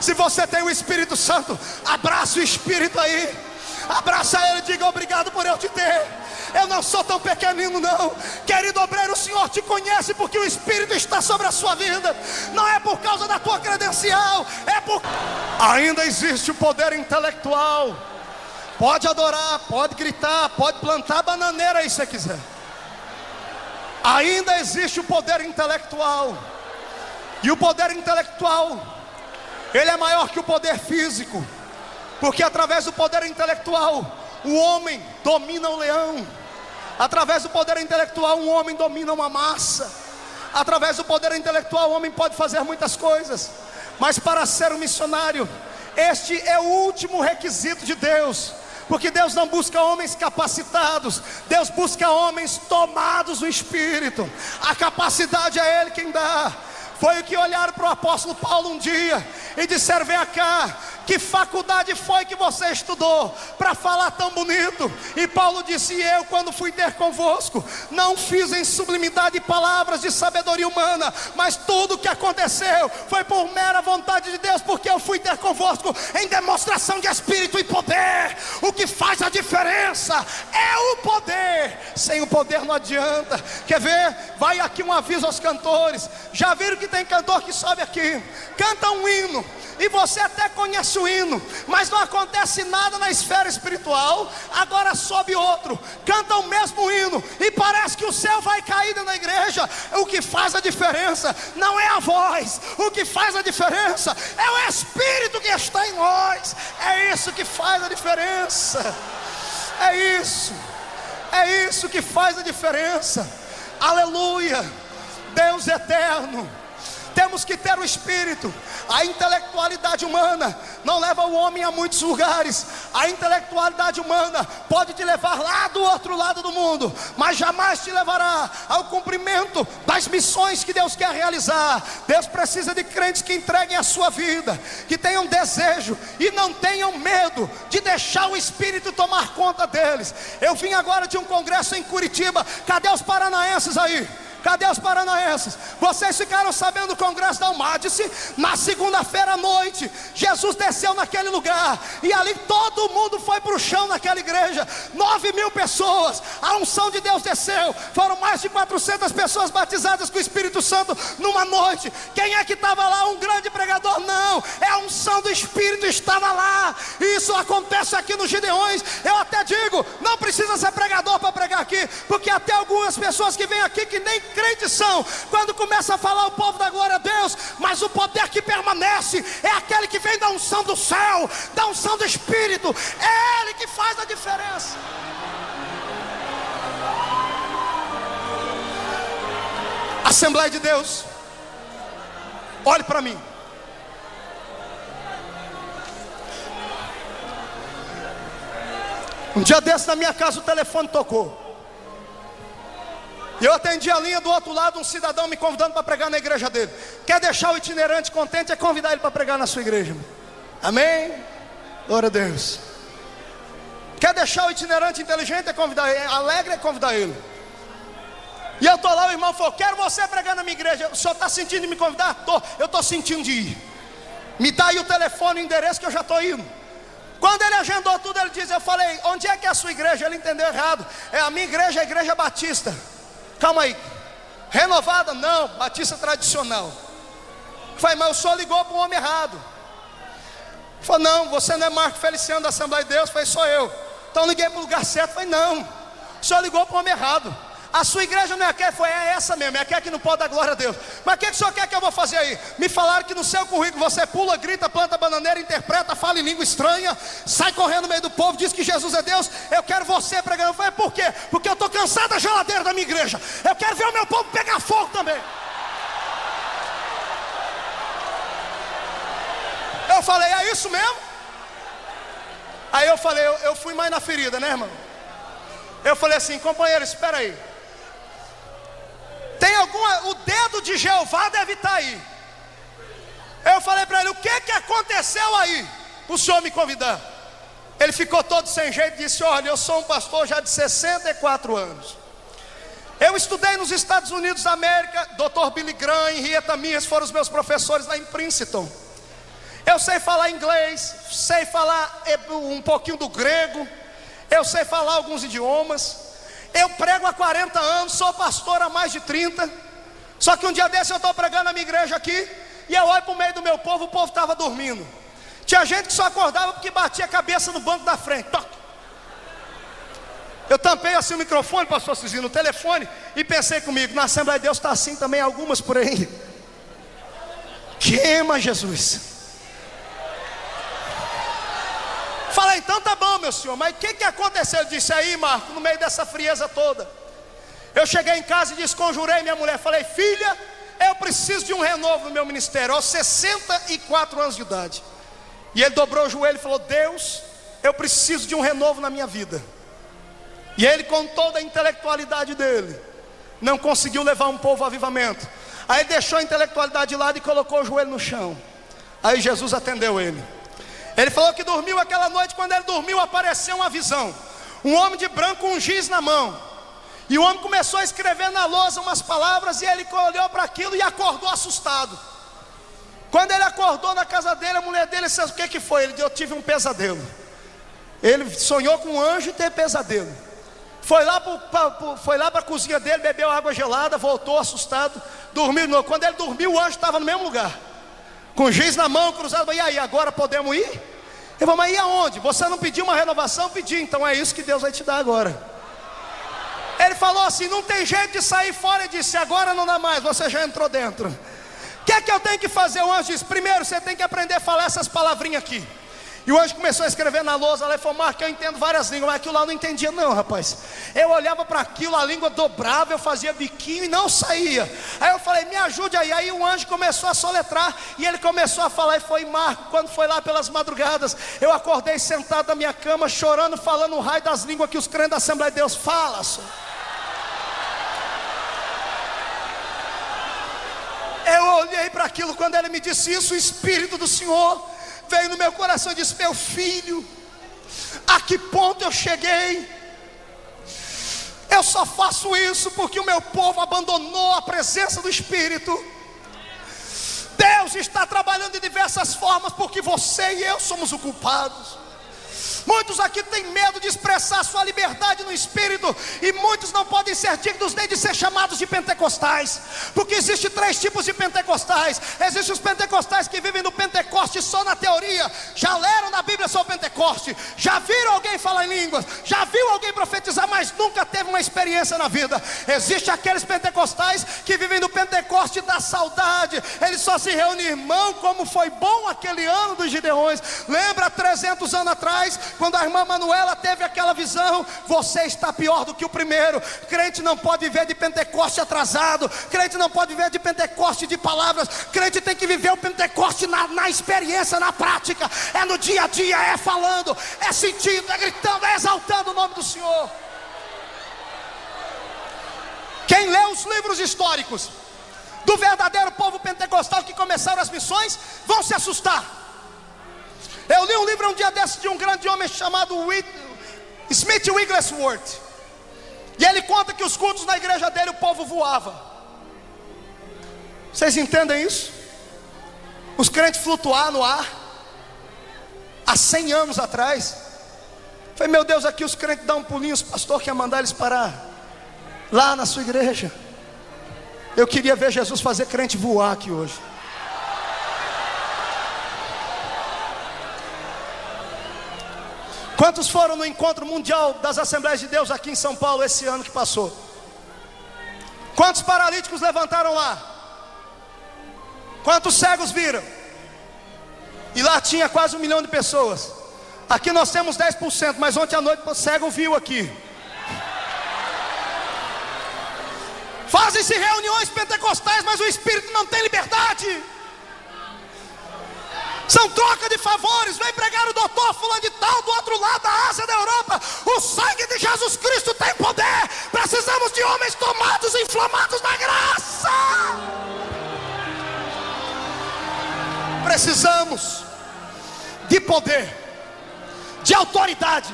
Se você tem o Espírito Santo, abraça o Espírito aí. Abraça ele e diga: obrigado por eu te ter. Eu não sou tão pequenino não. Querido obreiro, o Senhor te conhece porque o Espírito está sobre a sua vida. Não é por causa da tua credencial, é por... Ainda existe o poder intelectual. Pode adorar, pode gritar, pode plantar bananeira aí se você quiser. Ainda existe o poder intelectual. E o poder intelectual, ele é maior que o poder físico. Porque através do poder intelectual, o homem domina o leão. Através do poder intelectual, um homem domina uma massa. Através do poder intelectual, o homem pode fazer muitas coisas. Mas para ser um missionário, este é o último requisito de Deus. Porque Deus não busca homens capacitados, Deus busca homens tomados no Espírito. A capacidade é Ele quem dá. Foi o que olharam para o apóstolo Paulo um dia e disseram: vem cá, que faculdade foi que você estudou para falar tão bonito? E Paulo disse: eu, quando fui ter convosco, não fiz em sublimidade palavras de sabedoria humana, mas tudo o que aconteceu foi por mera vontade de Deus, porque eu fui ter convosco em demonstração de Espírito e poder. O que faz a diferença é o poder. Sem o poder não adianta. Quer ver? Vai aqui um aviso aos cantores. Já viram que tem cantor que sobe aqui, canta um hino, e você até conhece o hino, mas não acontece nada na esfera espiritual. Agora sobe outro, canta o mesmo hino, e parece que o céu vai cair dentro da igreja. O que faz a diferença não é a voz, o que faz a diferença é o Espírito que está em nós. É isso que faz a diferença. É isso que faz a diferença. Aleluia. Deus eterno. Temos que ter o Espírito. A intelectualidade humana não leva o homem a muitos lugares. A intelectualidade humana pode te levar lá do outro lado do mundo, mas jamais te levará ao cumprimento das missões que Deus quer realizar. Deus precisa de crentes que entreguem a sua vida, que tenham desejo e não tenham medo de deixar o Espírito tomar conta deles. Eu vim agora de um congresso em Curitiba. Cadê os paranaenses aí? Cadê os paranaenses? Vocês ficaram sabendo do congresso da Almadice? Na segunda-feira à noite, Jesus desceu naquele lugar, e ali todo mundo foi para o chão naquela igreja. 9.000 pessoas, a unção de Deus desceu. Foram mais de 400 pessoas batizadas com o Espírito Santo numa noite. Quem é que estava lá? Um grande pregador? Não, é a unção do Espírito estava lá. E isso acontece aqui nos Gideões. Eu até digo, não precisa ser pregador para pregar aqui, porque até algumas pessoas que vêm aqui que nem crentes são, quando começa a falar o povo da glória a Deus, mas o poder que permanece é aquele que vem da unção do céu, da unção do Espírito. É Ele que faz a diferença. Assembleia de Deus, olhe para mim. Um dia desse na minha casa o telefone tocou. E eu atendi a linha do outro lado, um cidadão me convidando para pregar na igreja dele. Quer deixar o itinerante contente, é convidar ele para pregar na sua igreja. Amém? Glória a Deus. Quer deixar o itinerante inteligente, é convidar ele. Alegre, é convidar ele. E eu estou lá, o irmão falou: quero você pregar na minha igreja. O senhor está sentindo de me convidar? Eu estou sentindo de ir. Me dá aí o telefone, o endereço, que eu já estou indo. Quando ele agendou tudo, ele disse: eu falei, onde é que é a sua igreja? Ele entendeu errado. É a minha igreja, a igreja batista. Calma aí, renovada? Não, batista tradicional. Eu falei: mas o senhor ligou para o homem errado. Ele falou: não, você não é Marco Feliciano da Assembleia de Deus. Eu falei: sou eu. Então liguei para o lugar certo. Eu falei: não, o senhor ligou para o homem errado. A sua igreja não é aquela? Foi essa mesmo, é aquela que não pode dar glória a Deus. Mas o que o senhor quer que eu vou fazer aí? Me falaram que no seu currículo você pula, grita, planta bananeira, interpreta, fala em língua estranha, sai correndo no meio do povo, diz que Jesus é Deus. Eu quero você pregando. Eu falei: por quê? Porque eu estou cansado da geladeira da minha igreja. Eu quero ver o meu povo pegar fogo também. Eu falei: é isso mesmo? Aí eu falei, eu fui mais na ferida, né, irmão? Eu falei assim: companheiro, espera aí. Tem alguma... o dedo de Jeová deve estar aí. Eu falei para ele: o que aconteceu aí para o senhor me convidar? Ele ficou todo sem jeito e disse: olha, eu sou um pastor já de 64 anos. Eu estudei nos Estados Unidos da América. Dr. Billy Graham e Henrietta Mears foram os meus professores lá em Princeton. Eu sei falar inglês, sei falar um pouquinho do grego, eu sei falar alguns idiomas. Eu prego há 40 anos, sou pastor há mais de 30. Só que um dia desse eu estou pregando na minha igreja aqui, e eu olho para o meio do meu povo, o povo estava dormindo. Tinha gente que só acordava porque batia a cabeça no banco da frente. Toc. Eu tampei assim o microfone, pastor Cizinho, no telefone, e pensei comigo: na Assembleia de Deus está assim também, algumas por aí. Queima, Jesus. Falei: então tá bom, meu senhor, mas o que aconteceu? Ele disse: aí, Marco, no meio dessa frieza toda, eu cheguei em casa e desconjurei minha mulher. Falei: filha, eu preciso de um renovo no meu ministério, aos 64 anos de idade. E ele dobrou o joelho e falou: Deus, eu preciso de um renovo na minha vida. E ele, com toda a intelectualidade dele, não conseguiu levar um povo ao avivamento. Aí ele deixou a intelectualidade de lado e colocou o joelho no chão. Aí Jesus atendeu ele. Ele falou que dormiu aquela noite. Quando ele dormiu, apareceu uma visão: um homem de branco com um giz na mão. E o homem começou a escrever na lousa umas palavras, e ele olhou para aquilo e acordou assustado. Quando ele acordou na casa dele, a mulher dele disse: o que foi? Ele disse: eu tive um pesadelo. Ele sonhou com um anjo e teve pesadelo. Foi lá para a cozinha dele, bebeu água gelada, voltou assustado, dormiu de novo. Quando ele dormiu, o anjo estava no mesmo lugar, com giz na mão, cruzado. E aí, agora podemos ir? Eu falei: mas e aonde? Você não pediu uma renovação? Pedi. Então é isso que Deus vai te dar agora. Ele falou assim: não tem jeito de sair fora. Ele disse: agora não dá mais, você já entrou dentro. O que é que eu tenho que fazer? O anjo disse: primeiro você tem que aprender a falar essas palavrinhas aqui. E o anjo começou a escrever na lousa. Ela falou: Marco, eu entendo várias línguas, mas aquilo lá eu não entendia não, rapaz. Eu olhava para aquilo, a língua dobrava, eu fazia biquinho e não saía. Aí eu falei: me ajude aí. Aí o anjo começou a soletrar, e ele começou a falar. E foi Marco, quando foi lá pelas madrugadas, eu acordei sentado na minha cama, chorando, falando o raio das línguas que os crentes da Assembleia de Deus falam. Eu olhei para aquilo. Quando ele me disse isso, o Espírito do Senhor veio no meu coração e disse: meu filho, a que ponto eu cheguei? Eu só faço isso porque o meu povo abandonou a presença do Espírito. Deus está trabalhando de diversas formas, porque você e eu somos os culpados. Muitos aqui têm medo de expressar sua liberdade no Espírito, e muitos não podem ser dignos nem de ser chamados de pentecostais, porque existem 3 tipos de pentecostais. Existem os pentecostais que vivem no Pentecoste só na teoria, já leram na Bíblia sobre o Pentecoste, já viram alguém falar em línguas, já viu alguém profetizar, mas mas nunca teve uma experiência na vida. Existem aqueles pentecostais que vivem no Pentecoste da saudade. Eles só se reúnem, irmão, como foi bom aquele ano dos Gideões. Lembra 300 anos atrás, quando a irmã Manuela teve aquela visão? Você está pior do que o primeiro. Crente não pode viver de Pentecoste atrasado. Crente não pode viver de Pentecoste de palavras. Crente tem que viver o Pentecoste na experiência, na prática. É no dia a dia, é falando, é sentindo, é gritando, é exaltando o nome do Senhor. Quem lê os livros históricos do verdadeiro povo pentecostal que começaram as missões, vão se assustar. Eu li um livro um dia desse de um grande homem chamado Smith Wigglesworth, e ele conta que os cultos na igreja dele o povo voava. Vocês entendem isso? Os crentes flutuar no ar há 100 anos atrás. Falei, meu Deus, aqui os crentes dão um pulinho, o pastor quer mandar eles parar lá na sua igreja. Eu queria ver Jesus fazer crente voar aqui hoje. Quantos foram no encontro mundial das Assembleias de Deus aqui em São Paulo esse ano que passou? Quantos paralíticos levantaram lá? Quantos cegos viram? E lá tinha quase 1 milhão de pessoas. Aqui nós temos 10%, mas ontem à noite o cego viu aqui. Fazem-se reuniões pentecostais, mas o Espírito não tem liberdade. São troca de favores. Vem pregar o doutor fulano de tal do outro lado da Ásia, da Europa. O sangue de Jesus Cristo tem poder. Precisamos de homens tomados, inflamados na graça. Precisamos de poder, de autoridade,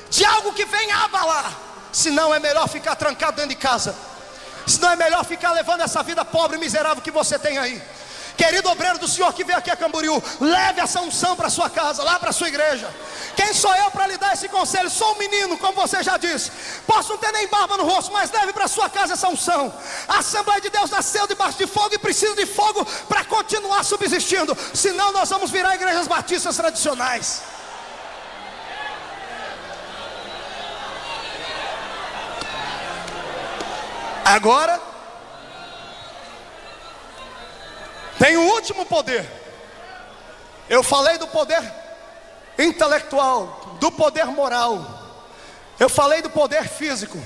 de algo que venha abalar. Senão é melhor ficar trancado dentro de casa. Senão é melhor ficar levando essa vida pobre e miserável que você tem aí. Querido obreiro do Senhor que veio aqui a Camboriú, leve essa unção para sua casa, lá para sua igreja. Quem sou eu para lhe dar esse conselho? Sou um menino, como você já disse. Posso não ter nem barba no rosto, mas leve para sua casa essa unção. A Assembleia de Deus nasceu debaixo de fogo e precisa de fogo para continuar subsistindo. Senão nós vamos virar igrejas batistas tradicionais. Agora tem o último poder. Eu falei do poder intelectual, do poder moral, eu falei do poder físico.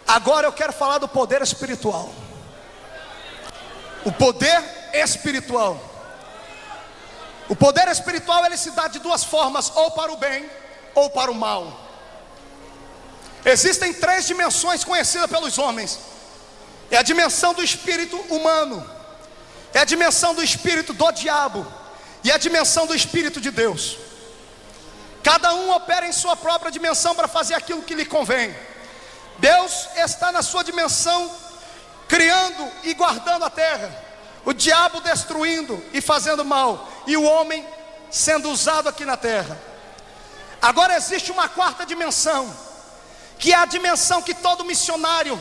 Agora eu quero falar do poder espiritual. O poder espiritual. O poder espiritual ele se dá de duas formas, ou para o bem ou para o mal. Existem 3 dimensões conhecidas pelos homens. É a dimensão do espírito humano, é a dimensão do espírito do diabo e a dimensão do espírito de Deus. Cada um opera em sua própria dimensão para fazer aquilo que lhe convém. Deus está na sua dimensão, criando e guardando a terra. O diabo destruindo e fazendo mal, e o homem sendo usado aqui na terra. Agora existe uma 4ª dimensão, que é a dimensão que todo missionário,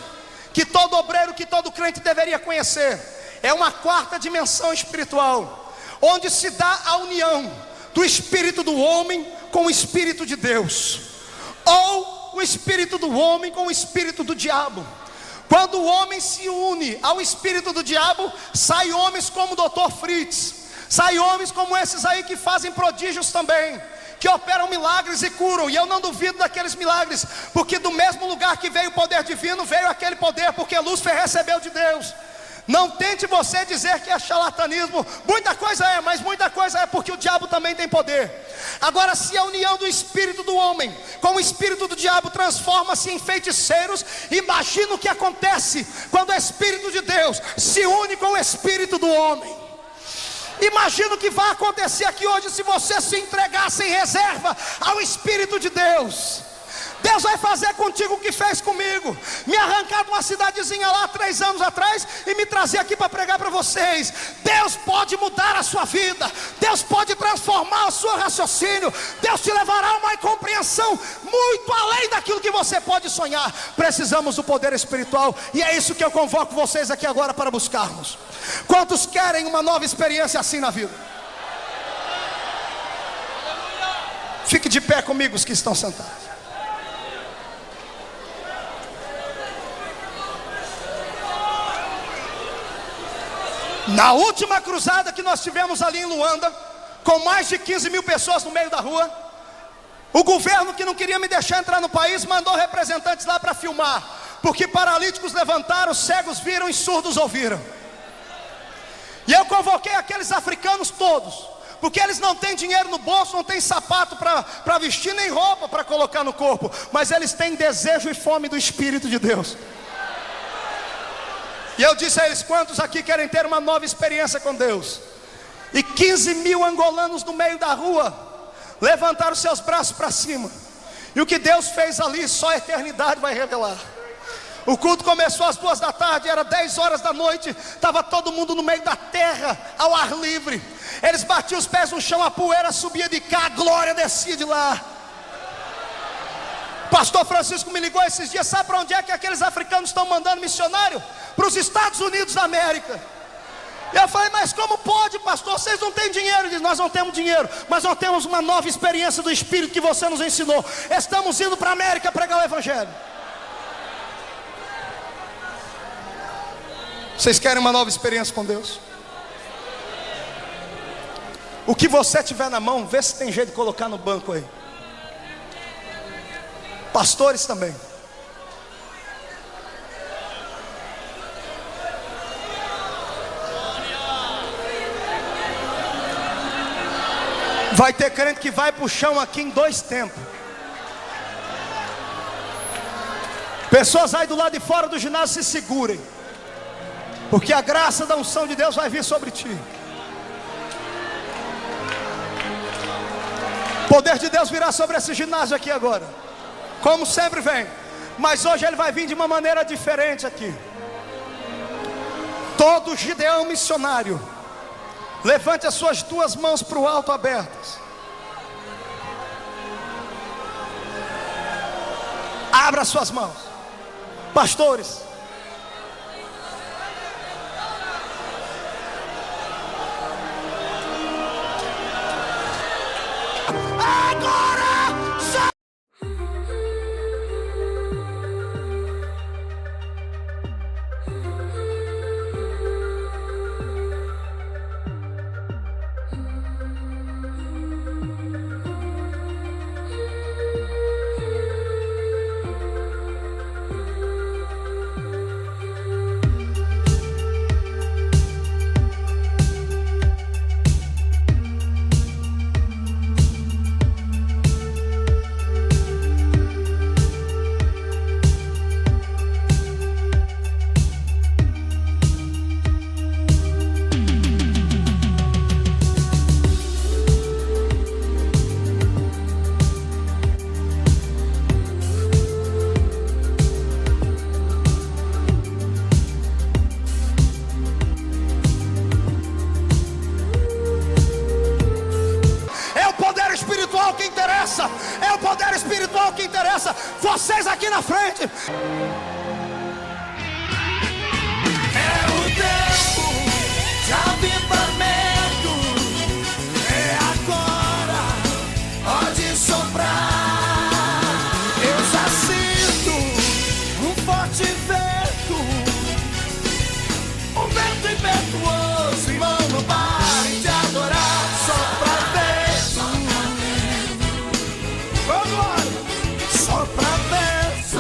que todo obreiro, que todo crente deveria conhecer. É uma 4ª dimensão espiritual, onde se dá a união do espírito do homem com o espírito de Deus, ou o espírito do homem com o espírito do diabo. Quando o homem se une ao espírito do diabo, sai homens como o Dr. Fritz, sai homens como esses aí que fazem prodígios também, que operam milagres e curam. E eu não duvido daqueles milagres, porque do mesmo lugar que veio o poder divino, veio aquele poder, porque Lúcifer recebeu de Deus. Não tente você dizer que é charlatanismo. Muita coisa é, mas muita coisa é porque o diabo também tem poder. Agora, se a união do espírito do homem com o espírito do diabo transforma-se em feiticeiros, imagina o que acontece quando o espírito de Deus se une com o espírito do homem. Imagina o que vai acontecer aqui hoje se você se entregar sem reserva ao Espírito de Deus. Deus vai fazer contigo o que fez comigo, me arrancar de uma cidadezinha lá 3 anos atrás e me trazer aqui para pregar para vocês. Deus pode mudar a sua vida, Deus pode transformar o seu raciocínio, Deus te levará a uma compreensão muito além daquilo que você pode sonhar. Precisamos do poder espiritual, e é isso que eu convoco vocês aqui agora para buscarmos. Quantos querem uma nova experiência assim na vida? Fique de pé comigo os que estão sentados. Na última cruzada que nós tivemos ali em Luanda, com mais de 15 mil pessoas no meio da rua, o governo, que não queria me deixar entrar no país, mandou representantes lá para filmar, porque paralíticos levantaram, cegos viram e surdos ouviram. E eu convoquei aqueles africanos todos, porque eles não têm dinheiro no bolso, não têm sapato para vestir, nem roupa para colocar no corpo, mas eles têm desejo e fome do Espírito de Deus. E eu disse a eles: quantos aqui querem ter uma nova experiência com Deus? E 15 mil angolanos no meio da rua levantaram seus braços para cima. E o que Deus fez ali, só a eternidade vai revelar. O culto começou às 2 da tarde, era 10 horas da noite. Estava todo mundo no meio da terra, ao ar livre. Eles batiam os pés no chão, a poeira subia de cá, a glória descia de lá. Pastor Francisco me ligou esses dias: sabe para onde é que aqueles africanos estão mandando missionário? Para os Estados Unidos da América. E eu falei: mas como pode, pastor? Vocês não têm dinheiro. Ele disse: nós não temos dinheiro, mas nós temos uma nova experiência do Espírito que você nos ensinou. Estamos indo para a América pregar o Evangelho. Vocês querem uma nova experiência com Deus? O que você tiver na mão, vê se tem jeito de colocar no banco aí. Pastores também. Vai ter crente que vai para o chão aqui em 2 tempos. Pessoas aí do lado de fora do ginásio, se segurem, porque a graça da unção de Deus vai vir sobre ti. O poder de Deus virá sobre esse ginásio aqui agora, como sempre vem. Mas hoje ele vai vir de uma maneira diferente aqui. Todo Gideão missionário, levante as suas 2 mãos para o alto abertas. Abra as suas mãos. Pastores, que interessa, é o poder espiritual que interessa. Vocês aqui na frente. É o tempo de avivamento, é agora, pode soprar. Eu já sinto um forte vento, um vento impetuoso, irmão, não pare de adorar. Sopra vento, sopra vento,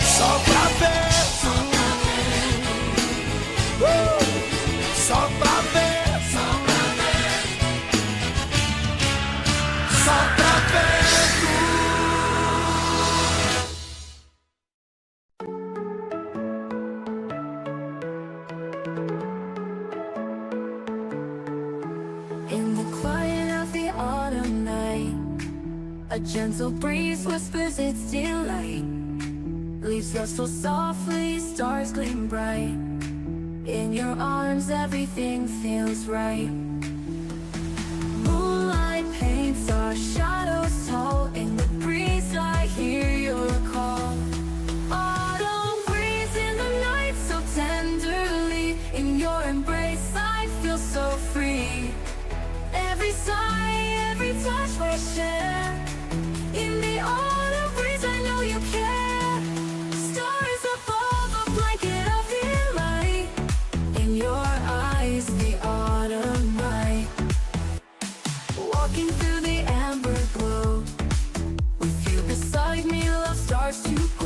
sopra vento, sopra vento, sopra vento. In the quiet of the autumn night, a gentle breeze whispers its delight. Leaves rustle softly, stars gleam bright. In your arms everything feels right. Moonlight paints our shadows tall. In the breeze I hear your call. Autumn breeze in the night so tenderly. In your embrace I feel so free. Every sigh, every touch we share. In the autumn breeze I know you care. Stars above, a blanket of stars to